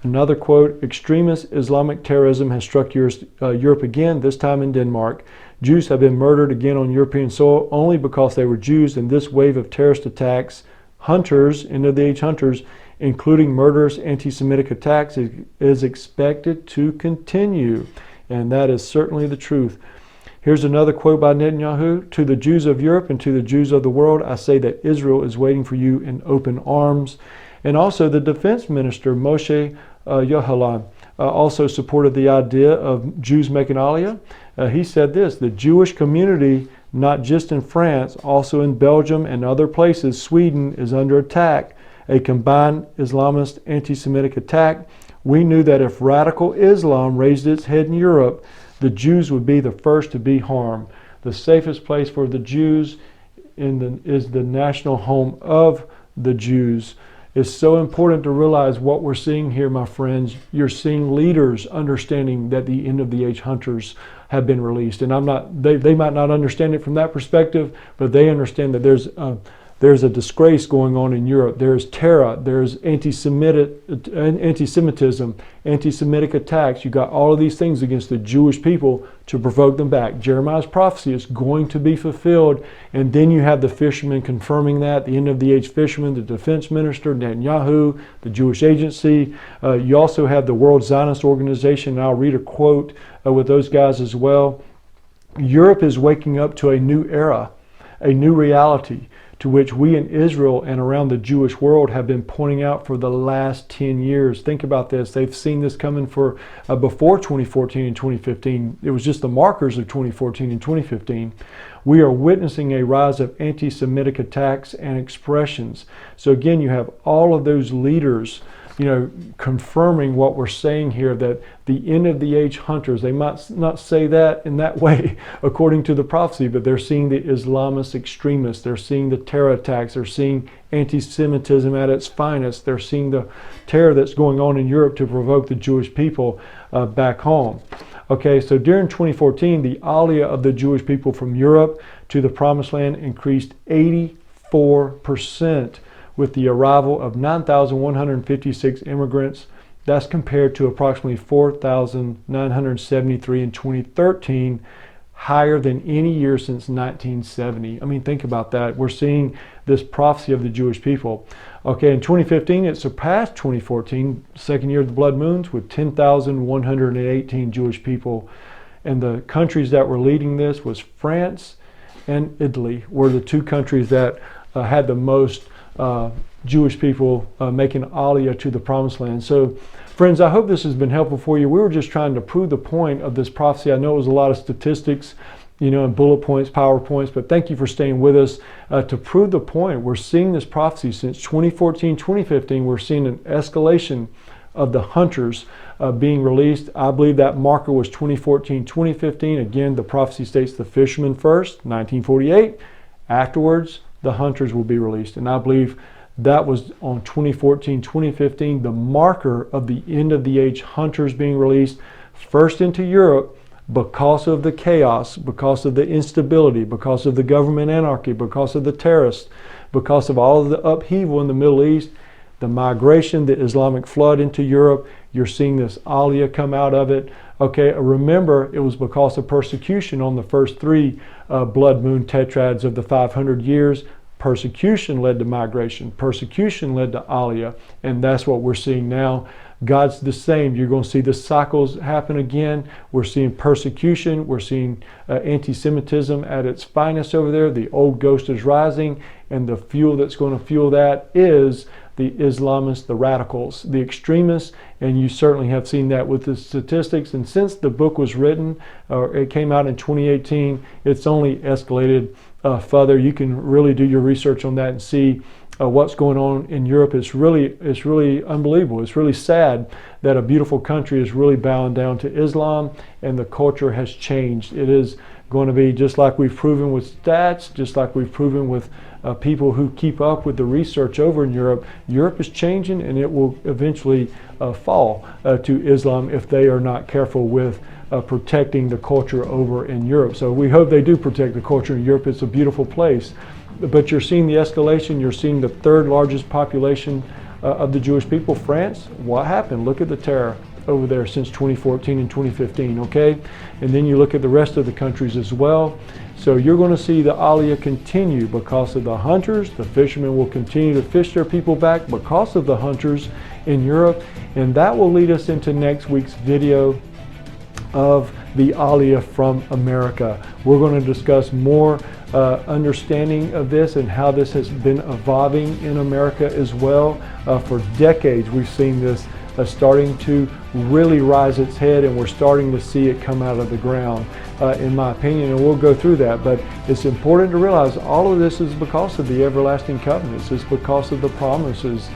Another quote, extremist Islamic terrorism has struck Europe again, this time in Denmark. Jews have been murdered again on European soil only because they were Jews, and this wave of terrorist attacks, hunters, end of the age hunters, including murderous anti-Semitic attacks, is expected to continue. And that is certainly the truth. Here's another quote by Netanyahu. To the Jews of Europe and to the Jews of the world, I say that Israel is waiting for you in open arms. And also the defense minister, Moshe Yohalan, also supported the idea of Jews making Aliyah. He said this, the Jewish community, not just in France, also in Belgium and other places, Sweden is under attack, a combined Islamist anti-Semitic attack. We knew that if radical Islam raised its head in Europe, the Jews would be the first to be harmed. The safest place for the Jews is the national home of the Jews. It's so important to realize what we're seeing here, my friends. You're seeing leaders understanding that the end of the age hunters have been released. And they might not understand it from that perspective, but they understand that there's a disgrace going on in Europe. There's terror, there's anti-Semitism, anti-Semitic attacks. You got all of these things against the Jewish people to provoke them back. Jeremiah's prophecy is going to be fulfilled. And then you have the fishermen confirming that, the end of the age fishermen, the defense minister, Netanyahu, the Jewish agency. You also have the World Zionist Organization. And I'll read a quote with those guys as well. Europe is waking up to a new era, a new reality, to which we in Israel and around the Jewish world have been pointing out for the last 10 years. Think about this. They've seen this coming for before 2014 and 2015. It was just the markers of 2014 and 2015. We are witnessing a rise of anti-Semitic attacks and expressions. So again, you have all of those leaders, confirming what we're saying here, that the end of the age hunters, they might not say that in that way according to the prophecy, but they're seeing the Islamist extremists, they're seeing the terror attacks, they're seeing anti-Semitism at its finest, they're seeing the terror that's going on in Europe to provoke the Jewish people back home. Okay, so during 2014, the Aliyah of the Jewish people from Europe to the Promised Land increased 84%. With the arrival of 9,156 immigrants. That's compared to approximately 4,973 in 2013, higher than any year since 1970. I mean, think about that. We're seeing this prophecy of the Jewish people. Okay, in 2015, it surpassed 2014, second year of the blood moons, with 10,118 Jewish people. And the countries that were leading this was France and Italy, were the two countries that had the most Jewish people making Aliyah to the Promised Land. So, friends, I hope this has been helpful for you. We were just trying to prove the point of this prophecy. I know it was a lot of statistics, and bullet points, PowerPoints, but thank you for staying with us to prove the point. We're seeing this prophecy since 2014, 2015. We're seeing an escalation of the hunters being released. I believe that marker was 2014, 2015. Again, the prophecy states the fishermen first, 1948. Afterwards, the hunters will be released. And I believe that was on 2014, 2015, the marker of the end of the age hunters being released first into Europe because of the chaos, because of the instability, because of the government anarchy, because of the terrorists, because of all of the upheaval in the Middle East, the migration, the Islamic flood into Europe. You're seeing this Aliyah come out of it. Okay, remember, it was because of persecution on the first three blood moon tetrads of the 500 years. Persecution led to migration. Persecution led to Aliyah. And that's what we're seeing now. God's the same. You're going to see the cycles happen again. We're seeing persecution. We're seeing anti-Semitism at its finest over there. The old ghost is rising, and the fuel that's going to fuel that is the Islamists, the radicals, the extremists, and you certainly have seen that with the statistics. And since the book was written, or it came out in 2018, it's only escalated further. You can really do your research on that and see what's going on in Europe. It's really unbelievable. It's really sad that a beautiful country is really bowing down to Islam, and the culture has changed. It is going to be just like we've proven with stats, just like we've proven with people who keep up with the research over in Europe. Europe is changing, and it will eventually fall to Islam if they are not careful with protecting the culture over in Europe. So we hope they do protect the culture in Europe. It's a beautiful place. But you're seeing the escalation. You're seeing the third largest population of the Jewish people, France. What happened? Look at the terror over there since 2014 and 2015, okay? And then you look at the rest of the countries as well. So you're going to see the Aliyah continue because of the hunters. The fishermen will continue to fish their people back because of the hunters in Europe. And that will lead us into next week's video of the Aliyah from America. We're going to discuss more understanding of this and how this has been evolving in America as well. For decades, we've seen this starting to really rise its head, and we're starting to see it come out of the ground, in my opinion, and we'll go through that. But it's important to realize all of this is because of the everlasting covenants. It's because of the promises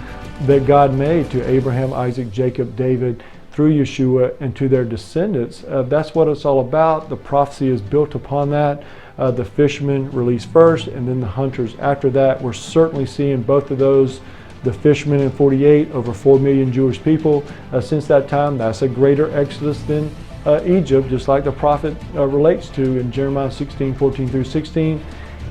that God made to Abraham, Isaac, Jacob, David, through Yeshua, and to their descendants. That's what it's all about. The prophecy is built upon that. The fishermen released first, and then the hunters after that. We're certainly seeing both of those. The fishermen in 48, over 4 million Jewish people since that time. That's a greater exodus than Egypt, just like the prophet relates to in Jeremiah 16, 14 through 16.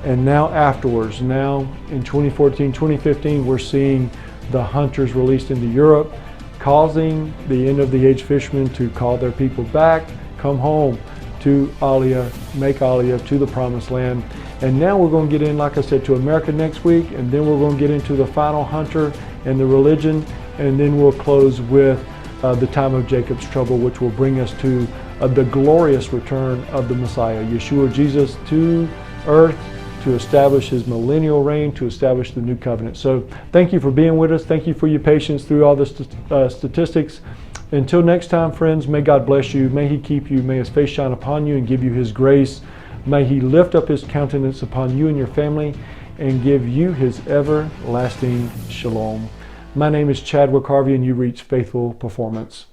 And now afterwards, now in 2014, 2015, we're seeing the hunters released into Europe, causing the end of the age fishermen to call their people back, come home to Aliyah, make Aliyah to the promised land. And now we're going to get in, like I said, to America next week, and then we're going to get into the final hunter and the religion, and then we'll close with the time of Jacob's trouble, which will bring us to the glorious return of the Messiah, Yeshua Jesus, to earth to establish his millennial reign, to establish the new covenant. So thank you for being with us. Thank you for your patience through all the statistics. Until next time, friends, may God bless you. May he keep you. May his face shine upon you and give you his grace. May he lift up his countenance upon you and your family and give you his everlasting shalom. My name is Chadwick Harvey, and you reach Faithful Performance.